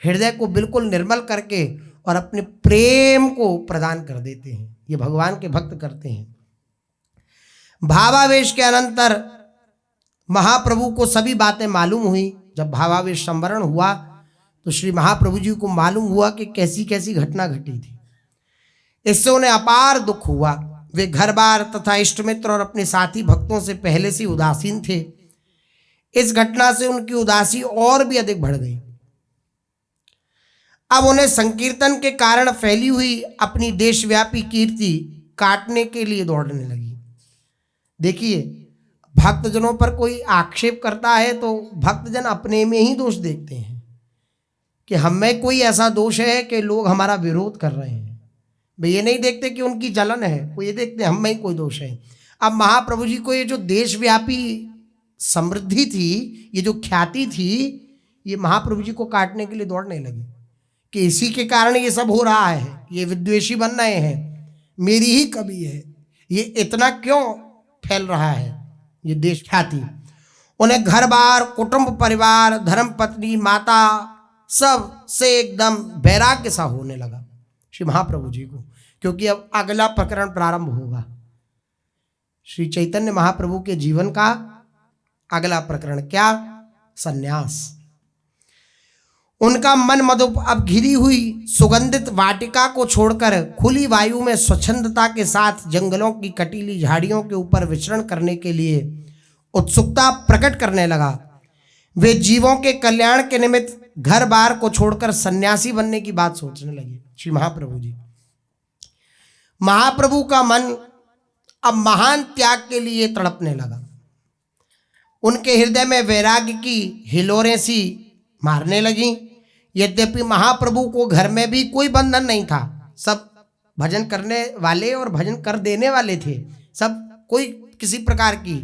हृदय को बिल्कुल निर्मल करके और अपने प्रेम को प्रदान कर देते हैं। ये भगवान के भक्त करते हैं। भावावेश के अनंतर महाप्रभु को सभी बातें मालूम हुई। जब भावावेश संवरण हुआ तो श्री महाप्रभु जी को मालूम हुआ कि कैसी कैसी घटना घटी थी। इससे उन्हें अपार दुख हुआ। वे घर बार तथा इष्ट मित्र और अपने साथी भक्तों से पहले से उदासीन थे। इस घटना से उनकी उदासी और भी अधिक बढ़ गई। अब उन्हें संकीर्तन के कारण फैली हुई अपनी देशव्यापी कीर्ति काटने के लिए दौड़ने लगी। देखिए, भक्तजनों पर कोई आक्षेप करता है तो भक्तजन अपने में ही दोष देखते हैं कि हम में कोई ऐसा दोष है कि लोग हमारा विरोध कर रहे हैं। वे ये नहीं देखते कि उनकी जलन है, वो ये देखते हैं हम में ही कोई दोष है। अब महाप्रभु जी को ये जो देशव्यापी समृद्धि थी, ये जो ख्याति थी, ये महाप्रभु जी को काटने के लिए दौड़ने लगी कि इसी के कारण ये सब हो रहा है, ये विद्वेषी बन रहे हैं, मेरी ही कमी है, ये इतना क्यों फैल रहा है ये देश ख्याति। उन्हें घर बार, कुटुंब परिवार, धर्म पत्नी, माता, सब से एकदम वैराग्य सा होने लगा श्री महाप्रभु जी को, क्योंकि अब अगला प्रकरण प्रारंभ होगा। श्री चैतन्य महाप्रभु के जीवन का अगला प्रकरण क्या? सन्यास। उनका मन मधुप अब घिरी हुई सुगंधित वाटिका को छोड़कर खुली वायु में स्वच्छंदता के साथ जंगलों की कटीली झाड़ियों के ऊपर विचरण करने के लिए उत्सुकता प्रकट करने लगा। वे जीवों के कल्याण के निमित्त घर बार को छोड़कर सन्यासी बनने की बात सोचने लगे श्री महाप्रभु जी। महाप्रभु का मन अब महान त्याग के लिए तड़पने लगा। उनके हृदय में वैराग्य की हिलोरें सी मारने लगी। यद्यपि महाप्रभु को घर में भी कोई बंधन नहीं था, सब भजन करने वाले और भजन कर देने वाले थे, सब कोई किसी प्रकार की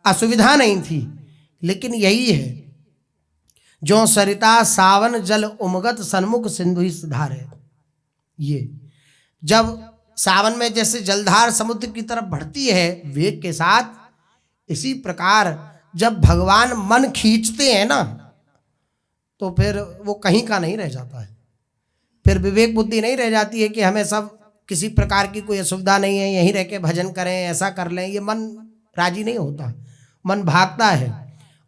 असुविधा नहीं थी। लेकिन यही है, जो सरिता सावन जल उमगत सन्मुख सिंधु ही सुधार है। ये जब सावन में जैसे जलधार समुद्र की तरफ बढ़ती है वेग के साथ, इसी प्रकार जब भगवान मन खींचते हैं ना, तो फिर वो कहीं का नहीं रह जाता है। फिर विवेक बुद्धि नहीं रह जाती है कि हमें सब किसी प्रकार की कोई असुविधा नहीं है, यहीं रह के भजन करें, ऐसा कर लें। ये मन राजी नहीं होता, मन भागता है।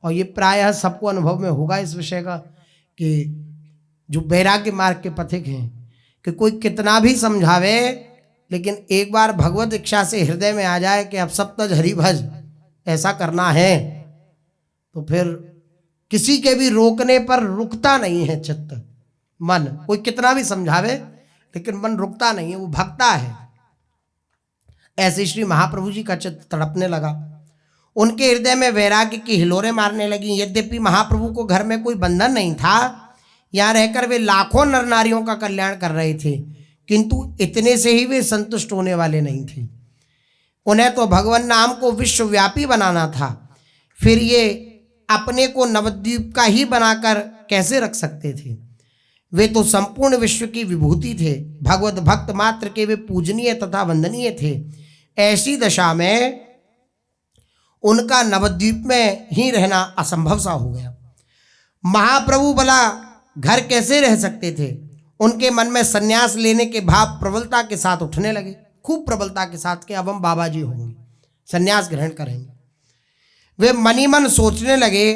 और ये प्रायः सबको अनुभव में होगा इस विषय का कि जो वैराग्य मार्ग के पथिक हैं, कि कोई कितना भी समझावे, लेकिन एक बार भगवत इच्छा से हृदय में आ जाए कि अब सप्तज हरि भज ऐसा करना है, तो फिर किसी के भी रोकने पर रुकता नहीं है चित्त। मन कोई कितना भी समझावे, लेकिन मन रुकता नहीं है, वो भगता है। ऐसे श्री महाप्रभु जी का चित्त तड़पने लगा। उनके हृदय में वैराग्य की हिलोरें मारने लगी। यद्यपि महाप्रभु को घर में कोई बंधन नहीं था, यहाँ रहकर वे लाखों नर नारियों का कल्याण कर रहे थे, किंतु इतने से ही वे संतुष्ट होने वाले नहीं थे। उन्हें तो भगवान नाम को विश्वव्यापी बनाना था। फिर ये अपने को नवद्वीप का ही बनाकर कैसे रख सकते थे? वे तो संपूर्ण विश्व की विभूति थे, भगवत भक्त मात्र के वे पूजनीय तथा वंदनीय थे। ऐसी दशा में उनका नवद्वीप में ही रहना असंभव सा हो गया। महाप्रभु भला घर कैसे रह सकते थे? उनके मन में संन्यास लेने के भाव प्रबलता के साथ उठने लगे, खूब प्रबलता के साथ कि अब हम बाबा जी होंगे, संन्यास ग्रहण करेंगे। वे मनी मन सोचने लगे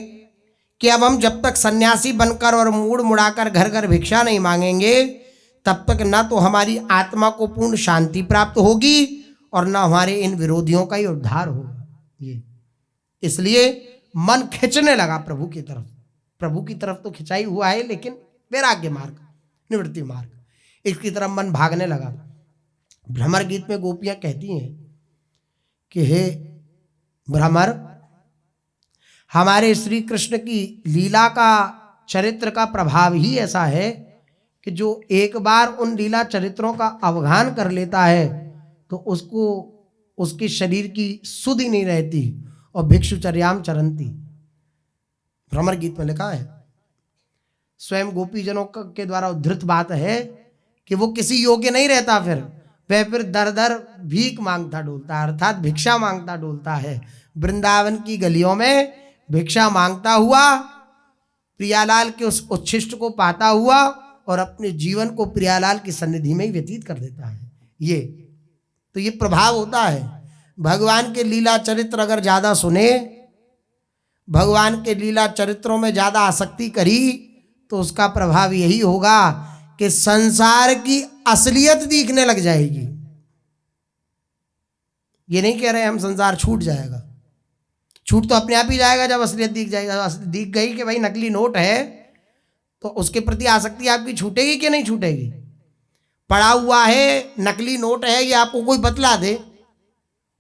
कि अब हम जब तक सन्यासी बनकर और मूड़ मुड़ाकर घर घर भिक्षा नहीं मांगेंगे, तब तक न तो हमारी आत्मा को पूर्ण शांति प्राप्त होगी और न हमारे इन विरोधियों का ही उद्धार होगा। ये इसलिए मन खिंचने लगा प्रभु की तरफ। प्रभु की तरफ तो खिंचाई हुआ है, लेकिन वैराग्य मार्ग, निवृत्ति मार्ग, इसकी तरफ मन भागने लगा। भ्रमर गीत में गोपियां कहती हैं कि हे भ्रमर, हमारे श्री कृष्ण की लीला का चरित्र का प्रभाव ही ऐसा है कि जो एक बार उन लीला चरित्रों का अवगाहन कर लेता है तो उसको उसके शरीर की सुधि नहीं रहती और भिक्षुचर्याम चरंती। भ्रमर गीत में लिखा है, स्वयं गोपीजनों के द्वारा उद्धृत बात है कि वो किसी योग्य नहीं रहता, फिर दर दर भीख मांगता डोलता है, अर्थात भिक्षा मांगता डोलता है। वृंदावन की गलियों में भिक्षा मांगता हुआ, प्रियालाल के उस उच्छिष्ट को पाता हुआ और अपने जीवन को प्रियालाल की सन्निधि में ही व्यतीत कर देता है। ये प्रभाव होता है। भगवान के लीला चरित्र अगर ज़्यादा सुने, भगवान के लीला चरित्रों में ज़्यादा आसक्ति करी, तो उसका प्रभाव यही होगा कि संसार की असलियत दिखने लग जाएगी। ये नहीं कह रहे हम संसार छूट जाएगा, छूट तो अपने आप ही जाएगा जब असलियत दिख जाएगा। दिख गई कि भाई नकली नोट है, तो उसके प्रति आसक्ति आपकी छूटेगी कि नहीं छूटेगी? पड़ा हुआ है, नकली नोट है, ये आपको कोई बतला दे,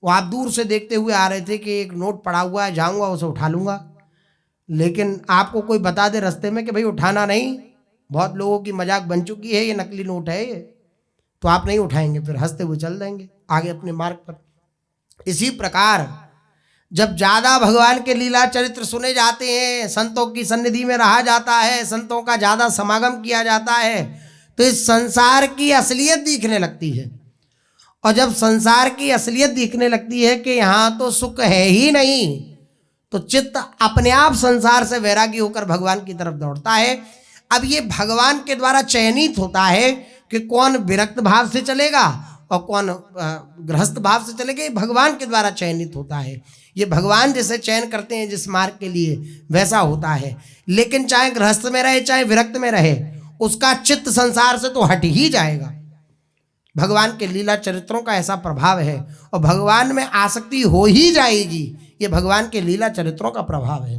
वो आप दूर से देखते हुए आ रहे थे कि एक नोट पड़ा हुआ है, जाऊंगा उसे उठा लूंगा, लेकिन आपको कोई बता दे रास्ते में कि भाई उठाना नहीं, बहुत लोगों की मजाक बन चुकी है, ये नकली नोट है ये, तो आप नहीं उठाएंगे, फिर हंसते हुए चल देंगे आगे अपने मार्ग पर। इसी प्रकार जब ज़्यादा भगवान के लीला चरित्र सुने जाते हैं, संतों की सन्निधि में रहा जाता है, संतों का ज़्यादा समागम किया जाता है, तो इस संसार की असलियत दिखने लगती है। और जब संसार की असलियत दिखने लगती है कि यहाँ तो सुख है ही नहीं, तो चित्त अपने आप संसार से वैरागी होकर भगवान की तरफ दौड़ता है। अब ये भगवान के द्वारा चयनित होता है कि कौन विरक्त भाव से चलेगा और कौन गृहस्थ भाव से चलेगा। ये भगवान के द्वारा चयनित होता है। ये भगवान जैसे चयन करते हैं जिस मार्ग के लिए, वैसा होता है। लेकिन चाहे गृहस्थ में रहे चाहे विरक्त में रहे, उसका चित्त संसार से तो हट ही जाएगा। भगवान के लीला चरित्रों का ऐसा प्रभाव है और भगवान में आसक्ति हो ही जाएगी। ये भगवान के लीला चरित्रों का प्रभाव है।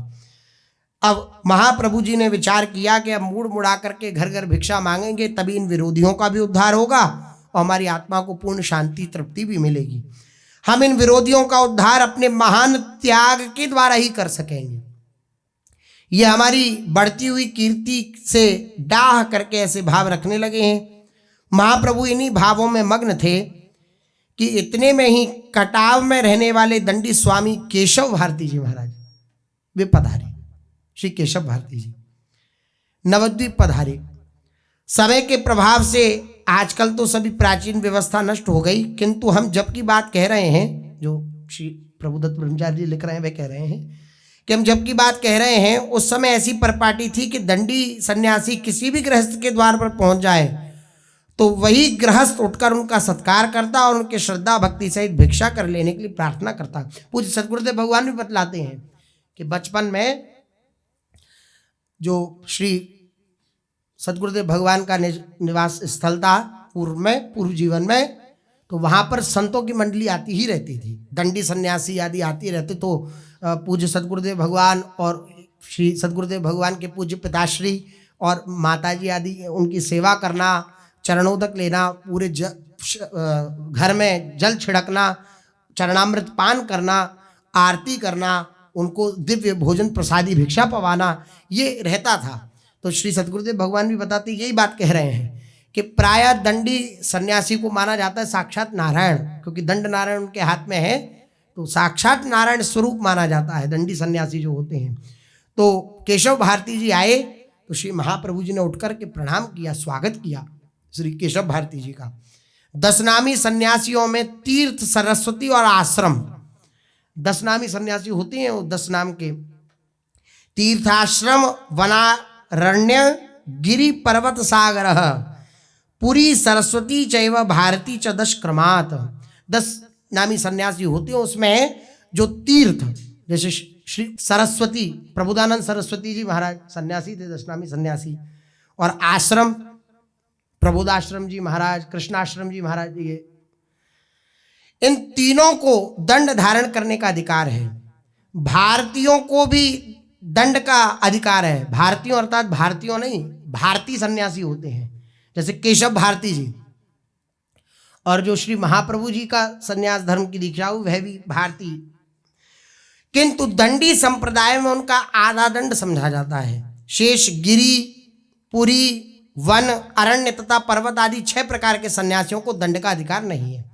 अब महाप्रभु जी ने विचार किया कि अब मूड मुड़ा करके घर घर भिक्षा मांगेंगे, तभी इन विरोधियों का भी उद्धार होगा और हमारी आत्मा को पूर्ण शांति तृप्ति भी मिलेगी। हम इन विरोधियों का उद्धार अपने महान त्याग के द्वारा ही कर सकेंगे। ये हमारी बढ़ती हुई कीर्ति से डाह करके ऐसे भाव रखने लगे हैं। महाप्रभु इन्हीं भावों में मग्न थे कि इतने में ही कटाव में रहने वाले दंडी स्वामी केशव भारती जी महाराज वे पधारे। श्री केशव भारती जी नवद्वीप पधारे। समय के प्रभाव से आजकल तो सभी प्राचीन व्यवस्था नष्ट हो गई, किंतु हम जब की बात कह रहे हैं, जो श्री प्रभुदत्त ब्रह्मचारी जी लिख रहे हैं वे कह रहे हैं कि हम जब की बात कह रहे हैं उस समय ऐसी परिपाटी थी कि दंडी सन्यासी किसी भी गृहस्थ के द्वार पर पहुंच जाए तो वही गृहस्थ उठकर उनका सत्कार करता और उनके श्रद्धा भक्ति सहित भिक्षा कर लेने के लिए प्रार्थना करता। पूज्य सद्गुरुदेव भगवान भी बतलाते हैं कि बचपन में जो श्री सद्गुरुदेव भगवान का निवास स्थल था पूर्व जीवन में, तो वहाँ पर संतों की मंडली आती ही रहती थी, दंडी सन्यासी आदि आती रहते। तो पूज्य सद्गुरुदेव भगवान और श्री सद्गुरुदेव भगवान के पूज्य पिताश्री और माताजी आदि उनकी सेवा करना, चरणोदक लेना, पूरे घर में जल छिड़कना, चरणामृत पान करना, आरती करना, उनको दिव्य भोजन प्रसादी भिक्षा पवाना, ये रहता था। तो श्री सद्गुरुदेव भगवान भी बताते यही बात कह रहे हैं कि प्रायः दंडी सन्यासी को माना जाता है साक्षात नारायण, क्योंकि दंड नारायण उनके हाथ में है, तो साक्षात नारायण स्वरूप माना जाता है दंडी सन्यासी जो होते हैं। तो केशव भारती जी आए तो श्री महाप्रभु जी ने उठकर के प्रणाम किया, स्वागत किया श्री केशव भारती जी का। 10 नामी सन्यासियों में तीर्थ, सरस्वती और आश्रम, 10 नामी सन्यासी होते हैं वो 10 नाम के। तीर्थाश्रम, वनारण्य, गिरि पर्वत सागर, पुरी, सरस्वती चैव भारती च 10 क्रमात्। 10 नामी सन्यासी होते हैं, उसमें जो तीर्थ जैसे श्री सरस्वती, प्रबुदानंद सरस्वती जी महाराज सन्यासी थे, 10 नामी सन्यासी, और आश्रम प्रबोधाश्रम जी महाराज, कृष्णाश्रम जी महाराज, ये इन तीनों को दंड धारण करने का अधिकार है। भारतीयों को भी दंड का अधिकार है। भारतीयों अर्थात भारतीयों नहीं, भारतीय सन्यासी होते हैं जैसे केशव भारती जी, और जो श्री महाप्रभु जी का सन्यास धर्म की दीक्षा हुई वह भी भारतीय, किंतु दंडी संप्रदाय में उनका आधा दंड समझा जाता है। शेष, गिरी, पुरी, वन, अरण्य तथा पर्वत आदि 6 प्रकार के सन्यासियों को दंड का अधिकार नहीं है।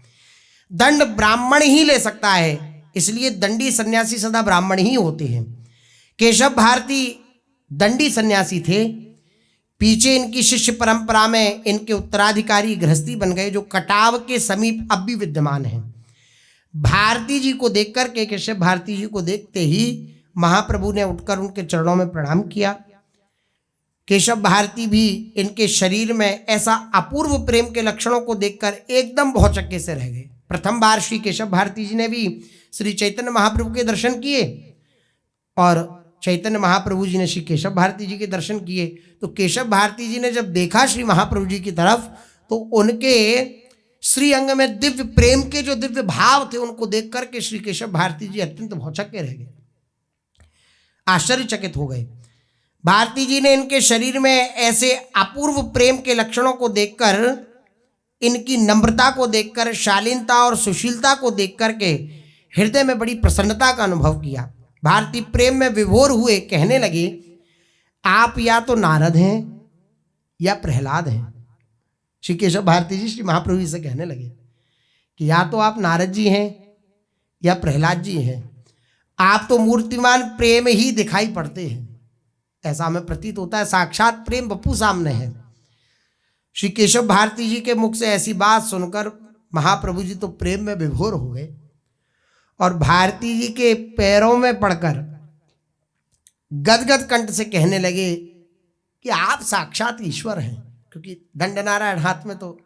दंड ब्राह्मण ही ले सकता है, इसलिए दंडी सन्यासी सदा ब्राह्मण ही होते हैं। केशव भारती दंडी सन्यासी थे। पीछे इनकी शिष्य परंपरा में इनके उत्तराधिकारी गृहस्थी बन गए, जो कटाव के समीप अब भी विद्यमान हैं। भारती जी को देखकर के, केशव भारती जी को देखते ही महाप्रभु ने उठकर उनके चरणों में प्रणाम किया। केशव भारती भी इनके शरीर में ऐसा अपूर्व प्रेम के लक्षणों को देखकर एकदम भौचक्के से रह गए। प्रथम बार श्री केशव भारती जी ने भी श्री चैतन्य महाप्रभु के दर्शन किए और चैतन्य महाप्रभु जी ने श्री केशव भारती जी के दर्शन किए। तो केशव भारती जी ने जब देखा श्री महाप्रभु जी की तरफ, तो उनके श्री अंग में दिव्य प्रेम के जो दिव्य भाव थे उनको देख करके श्री केशव भारती जी अत्यंत भौचक्के रह गए, आश्चर्यचकित हो गए। भारती जी ने इनके शरीर में ऐसे अपूर्व प्रेम के लक्षणों को देखकर, इनकी नम्रता को देखकर, शालीनता और सुशीलता को देखकर के हृदय में बड़ी प्रसन्नता का अनुभव किया। भारती प्रेम में विभोर हुए, कहने लगे, आप या तो नारद हैं या प्रहलाद हैं। श्री केशव भारती जी श्री महाप्रभु जी से कहने लगे कि या तो आप नारद जी हैं या प्रहलाद जी हैं, आप तो मूर्तिमान प्रेम ही दिखाई पड़ते हैं, ऐसा हमें प्रतीत होता है। साक्षात प्रेम बप्पू सामने है। श्री केशव भारती जी के मुख से ऐसी बात सुनकर महाप्रभु जी तो प्रेम में विभोर हो गए और भारती जी के पैरों में पड़कर गदगद कंठ से कहने लगे कि आप साक्षात ईश्वर हैं, क्योंकि दंड नारायण हाथ में, तो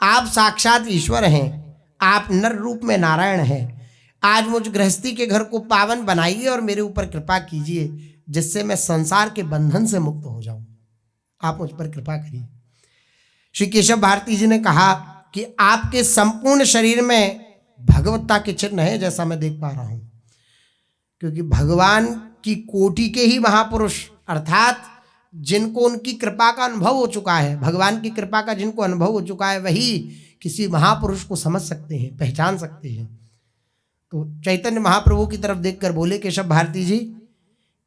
आप साक्षात ईश्वर हैं, आप नर रूप में नारायण हैं। आज मुझ गृहस्थी के घर को पावन बनाइए और मेरे ऊपर कृपा कीजिए, जिससे मैं संसार के बंधन से मुक्त हो जाऊं। आप मुझ पर कृपा करिए। श्री केशव भारती जी ने कहा कि आपके संपूर्ण शरीर में भगवत्ता के चिन्ह है, जैसा मैं देख पा रहा हूं, क्योंकि भगवान की कोटि के ही महापुरुष, अर्थात जिनको उनकी कृपा का अनुभव हो चुका है, भगवान की कृपा का जिनको अनुभव हो चुका है, वही किसी महापुरुष को समझ सकते हैं, पहचान सकते हैं। तो चैतन्य महाप्रभु की तरफ देखकर बोले केशव भारती जी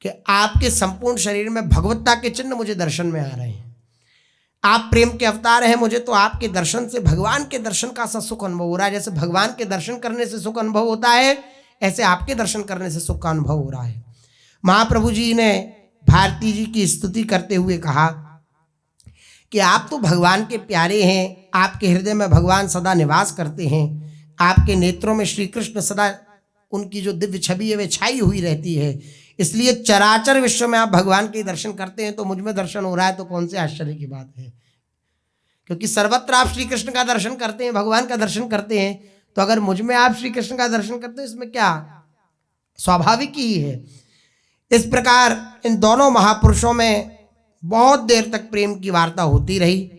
कि आपके संपूर्ण शरीर में भगवत्ता के चिन्ह मुझे दर्शन में आ रहे हैं। आप प्रेम के अवतार हैं, मुझे तो आपके दर्शन से भगवान के दर्शन का सा सुख अनुभव हो रहा है। जैसे भगवान के दर्शन करने से सुख अनुभव होता है, ऐसे आपके दर्शन करने से सुख का अनुभव हो रहा है। महाप्रभु जी ने भारती जी की स्तुति करते हुए कहा कि आप तो भगवान के प्यारे हैं, आपके हृदय में भगवान सदा निवास करते हैं, आपके नेत्रों में श्री कृष्ण सदा उनकी जो दिव्य छवि है वे छाई हुई रहती है, इसलिए चराचर विश्व में आप भगवान के दर्शन करते हैं, तो मुझ में दर्शन हो रहा है तो कौन से आश्चर्य की बात है। क्योंकि सर्वत्र आप श्री कृष्ण का दर्शन करते हैं, भगवान का दर्शन करते हैं, तो अगर मुझ में आप श्री कृष्ण का दर्शन करते हैं इसमें क्या स्वाभाविक ही है। इस प्रकार इन दोनों महापुरुषों में बहुत देर तक प्रेम की वार्ता होती रही।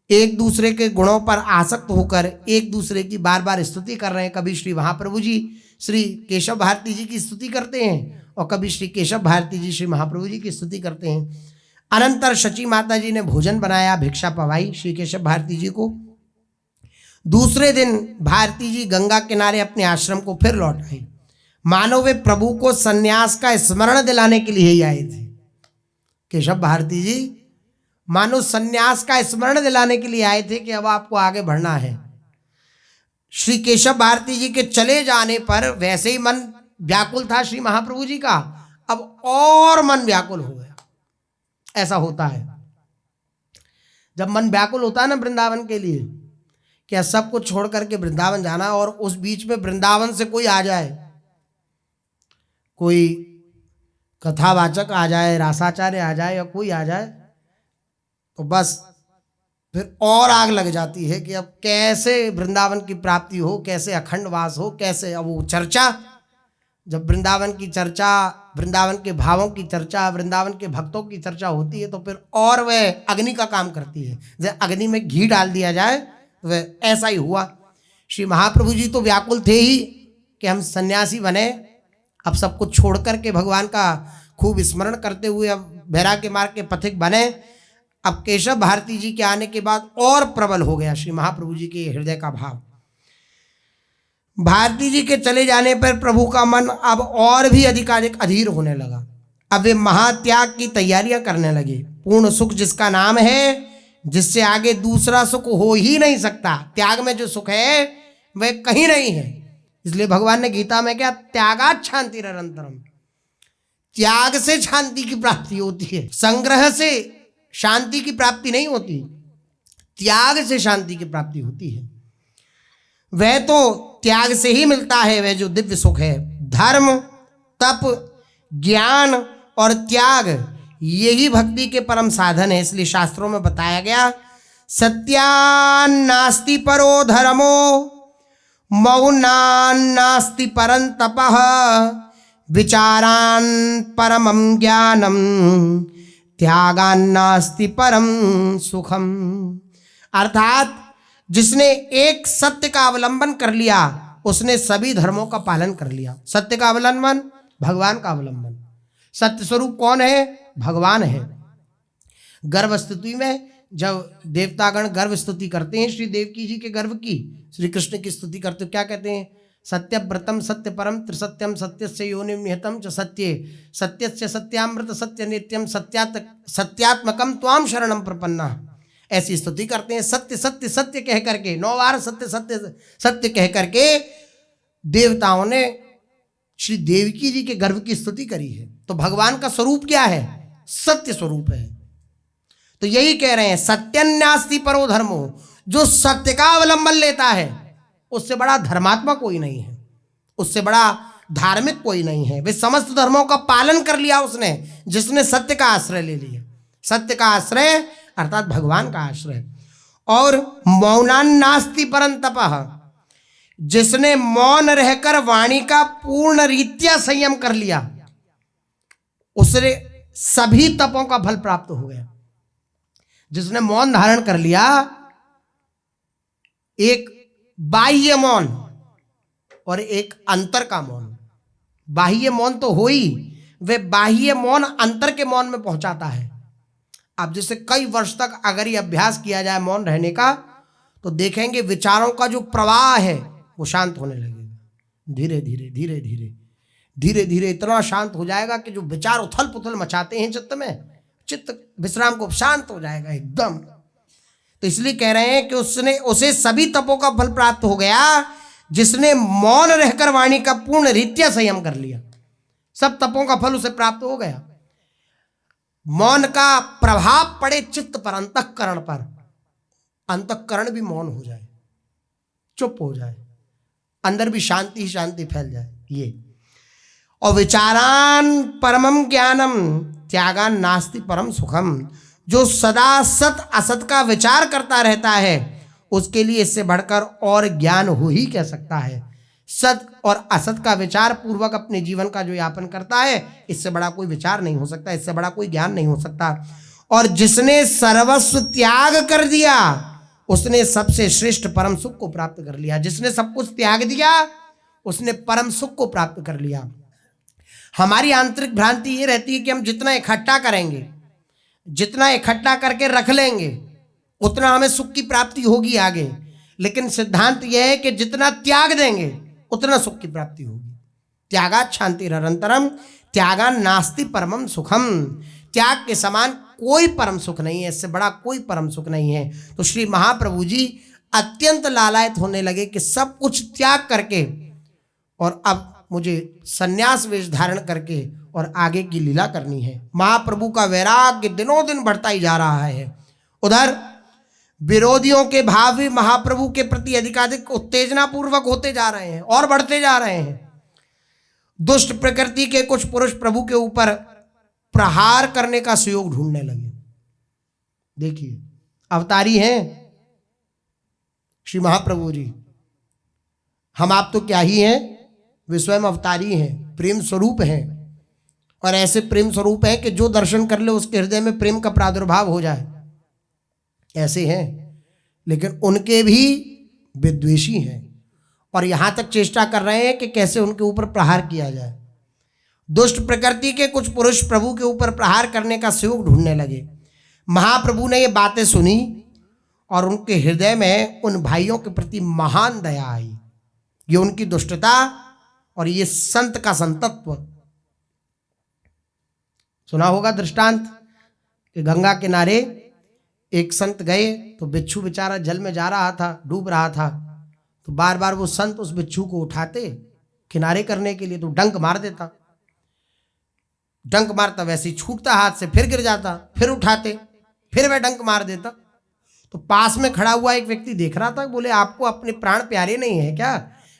एक दूसरे के गुणों पर आसक्त होकर एक दूसरे की बार बार स्तुति कर रहे हैं। कभी श्री महाप्रभु जी श्री केशव भारती जी की स्तुति करते हैं और कभी श्री केशव भारती जी श्री महाप्रभु जी की स्तुति करते हैं। अनंतर शची माता जी ने भोजन बनाया, भिक्षा पवाई श्री केशव भारती जी को। दूसरे दिन भारती जी गंगा किनारे अपने आश्रम को फिर लौट आए, मानो वे प्रभु को सन्यास का स्मरण दिलाने के लिए ही आए थे। केशव भारती जी मानो सन्यास का स्मरण दिलाने के लिए आए थे कि अब आपको आगे बढ़ना है। श्री केशव भारती जी के चले जाने पर वैसे ही मन व्याकुल था श्री महाप्रभु जी का, अब और मन व्याकुल हो गया। ऐसा होता है जब मन व्याकुल होता है ना वृंदावन के लिए, क्या सब कुछ छोड़ करके वृंदावन जाना, और उस बीच में वृंदावन से कोई आ जाए, कोई कथावाचक आ जाए, रासाचार्य आ जाए या कोई आ जाए, तो बस फिर और आग लग जाती है कि अब कैसे वृंदावन की प्राप्ति हो, कैसे अखंड वास हो, कैसे। अब वो चर्चा, जब वृंदावन की चर्चा, वृंदावन के भावों की चर्चा, वृंदावन के भक्तों की चर्चा होती है, तो फिर और वह अग्नि का काम करती है। जैसे अग्नि में घी डाल दिया जाए, तो वह ऐसा ही हुआ। श्री महाप्रभु जी तो व्याकुल थे ही कि हम सन्यासी बने, अब सब कुछ छोड़ करके भगवान का खूब स्मरण करते हुए अब वैराग्य मार्ग के पथिक बने। अब केशव भारती जी के आने के बाद और प्रबल हो गया श्री महाप्रभु जी के हृदय का भाव। भारती जी के चले जाने पर प्रभु का मन अब और भी अधिकाधिक अधीर होने लगा। अब वे महात्याग की तैयारियां करने लगे। पूर्ण सुख जिसका नाम है, जिससे आगे दूसरा सुख हो ही नहीं सकता। त्याग में जो सुख है वह कहीं नहीं है। इसलिए भगवान ने गीता में क्या, त्यागात् शांतिरनंतरम, त्याग से शांति की प्राप्ति होती है, संग्रह से शांति की प्राप्ति नहीं होती, त्याग से शांति की प्राप्ति होती है। वह तो त्याग से ही मिलता है, वह जो दिव्य सुख है। धर्म, तप, ज्ञान और त्याग यही भक्ति के परम साधन है। इसलिए शास्त्रों में बताया गया, सत्यान्नास्ति परो धर्मो, मौनान्नास्ति परं तपः, विचारान परमं ज्ञानम, त्यागान्नास्ति परम सुखम। अर्थात जिसने एक सत्य का अवलंबन कर लिया उसने सभी धर्मों का पालन कर लिया। सत्य का अवलंबन, भगवान का अवलंबन। सत्य स्वरूप कौन है? भगवान है। गर्भ स्तुति में जब देवतागण गर्भ स्तुति करते हैं श्री देवकी जी के गर्भ की, श्री कृष्ण की स्तुति करते, क्या कहते हैं? सत्यव्रतम सत्य परम त्रिसत्यम सत्यस्य योनिम निहतम च सत्ये सत्यस्य सत्यामृत सत्य नित्यम सत्यात्मकम त्वाम शरणम प्रपन्ना। ऐसी स्तुति करते हैं। सत्य सत्य सत्य कह करके 9 बार सत्य सत्य सत्य कह करके देवताओं ने श्री देवकी जी के गर्भ की स्तुति करी है। तो भगवान का स्वरूप क्या है? सत्य स्वरूप है। तो यही कह रहे हैं, सत्यन्यास्ति परो धर्मो, जो सत्य का अवलंबन लेता है उससे बड़ा धर्मात्मा कोई नहीं है, उससे बड़ा धार्मिक कोई नहीं है। वे समस्त धर्मों का पालन कर लिया उसने, जिसने सत्य का आश्रय ले लिया। सत्य का आश्रय अर्थात भगवान का आश्रय। और मौनान्नास्ति परं तपः, जिसने मौन रहकर वाणी का पूर्ण रीत्या संयम कर लिया उसने सभी तपों का फल प्राप्त हो गया। जिसने मौन धारण कर लिया, एक बाह्य मौन और एक अंतर का मौन। बाह्य मौन तो हो ही, वे बाह्य मौन अंतर के मौन में पहुंचाता है। अब जैसे कई वर्ष तक अगर ये अभ्यास किया जाए मौन रहने का, तो देखेंगे विचारों का जो प्रवाह है वो शांत होने लगेगा। धीरे धीरे धीरे धीरे धीरे धीरे इतना शांत हो जाएगा कि जो विचार उथल पुथल मचाते हैं चित्त में, चित्त विश्राम को शांत हो जाएगा एकदम। तो इसलिए कह रहे हैं कि उसे सभी तपों का फल प्राप्त हो गया जिसने मौन रहकर वाणी का पूर्ण रीत्या संयम कर लिया। सब तपों का फल उसे प्राप्त हो गया। मौन का प्रभाव पड़े चित्त पर, अंतःकरण पर, अंतःकरण भी मौन हो जाए, चुप हो जाए, अंदर भी शांति ही शांति फैल जाए। ये और विचारान परमम ज्ञानम त्यागान नास्ति परम सुखम, जो सदा सत असत का विचार करता रहता है उसके लिए इससे बढ़कर और ज्ञान हो ही क्या सकता है। सत और असत का विचार पूर्वक अपने जीवन का जो यापन करता है, इससे बड़ा कोई विचार नहीं हो सकता, इससे बड़ा कोई ज्ञान नहीं हो सकता। और जिसने सर्वस्व त्याग कर दिया उसने सबसे श्रेष्ठ परम सुख को प्राप्त कर लिया। जिसने सब कुछ त्याग दिया उसने परम सुख को प्राप्त कर लिया। हमारी आंतरिक भ्रांति ये रहती है कि हम जितना इकट्ठा करेंगे, जितना इकट्ठा करके रख लेंगे, उतना हमें सुख की प्राप्ति होगी आगे। लेकिन सिद्धांत यह है कि जितना त्याग देंगे उतना सुख की प्राप्ति होगी। त्यागात् शांतिरनंतरम त्यागा नास्ति परमम सुखम। त्याग के समान कोई परम सुख नहीं है, इससे बड़ा कोई परम सुख नहीं है। तो श्री महाप्रभु जी अत्यंत लालायित होने लगे कि सब कुछ त्याग करके और अब मुझे सन्यास वेश धारण करके और आगे की लीला करनी है। महाप्रभु का वैराग्य दिनों दिन बढ़ता ही जा रहा है। उधर विरोधियों के भाव भी महाप्रभु के प्रति अधिकाधिक उत्तेजना पूर्वक होते जा रहे हैं और बढ़ते जा रहे हैं। दुष्ट प्रकृति के कुछ पुरुष प्रभु के ऊपर प्रहार करने का सुयोग ढूंढने लगे। देखिए, अवतारी हैं श्री महाप्रभु जी, हम आप तो क्या ही हैं, वे स्वयं अवतारी हैं, प्रेम स्वरूप हैं। और ऐसे प्रेम स्वरूप हैं कि जो दर्शन कर ले उसके हृदय में प्रेम का प्रादुर्भाव हो जाए, ऐसे हैं। लेकिन उनके भी विद्वेषी हैं और यहां तक चेष्टा कर रहे हैं कि कैसे उनके ऊपर प्रहार किया जाए। दुष्ट प्रकृति के कुछ पुरुष प्रभु के ऊपर प्रहार करने का सुयोग ढूंढने लगे। महाप्रभु ने ये बातें सुनी और उनके हृदय में उन भाइयों के प्रति महान दया आई। ये उनकी दुष्टता और ये संत का संतत्व। सुना होगा दृष्टांत कि गंगा किनारे एक संत गए तो बिच्छू बेचारा जल में जा रहा था, डूब रहा था। तो बार बार वो संत उस बिच्छू को उठाते किनारे करने के लिए, तो डंक मार देता, डंक मारता, वैसे ही छूटता हाथ से, फिर गिर जाता, फिर उठाते, फिर वह डंक मार देता। तो पास में खड़ा हुआ एक व्यक्ति देख रहा था, बोले आपको अपने प्राण प्यारे नहीं है क्या?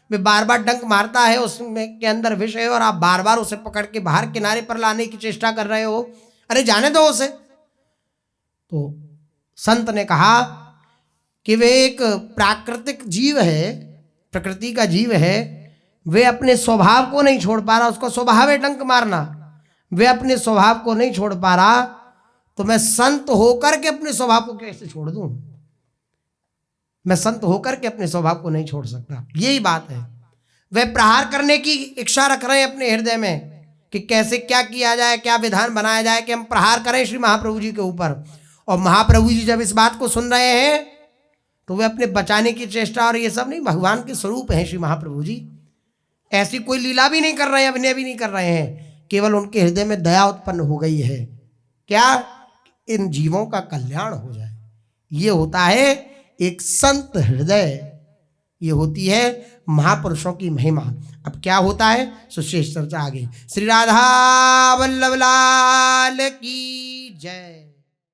वे बार बार डंक मारता है, उसमें के अंदर विष है और आप बार बार उसे पकड़ के बाहर किनारे पर लाने की चेष्टा कर रहे हो, अरे जाने दो उसे। तो संत ने कहा कि वे एक प्राकृतिक जीव है, प्रकृति का जीव है, वे अपने स्वभाव को नहीं छोड़ पा रहा, उसका स्वभाव है डंक मारना, वे अपने स्वभाव को नहीं छोड़ पा रहा, तो मैं संत होकर के अपने स्वभाव को कैसे छोड़ दूं? मैं संत होकर के अपने स्वभाव को नहीं छोड़ सकता। यही बात है। वे प्रहार करने की इच्छा रख रहे हैं अपने हृदय में कि कैसे क्या किया जाए, क्या विधान बनाया जाए कि हम प्रहार करें श्री महाप्रभु जी के ऊपर। और महाप्रभु जी जब इस बात को सुन रहे हैं तो वे अपने बचाने की चेष्टा, और ये सब नहीं, भगवान के स्वरूप हैं श्री महाप्रभु जी। ऐसी कोई लीला भी नहीं कर रहे हैं, अभिनय भी नहीं कर रहे हैं, केवल उनके हृदय में दया उत्पन्न हो गई है। क्या? इन जीवों का कल्याण हो जाए। ये होता है एक संत हृदय, ये होती है महापुरुषों की महिमा। अब क्या होता है सुशेष चर्चा आगे। श्री राधा वल्लभ लाल की जय।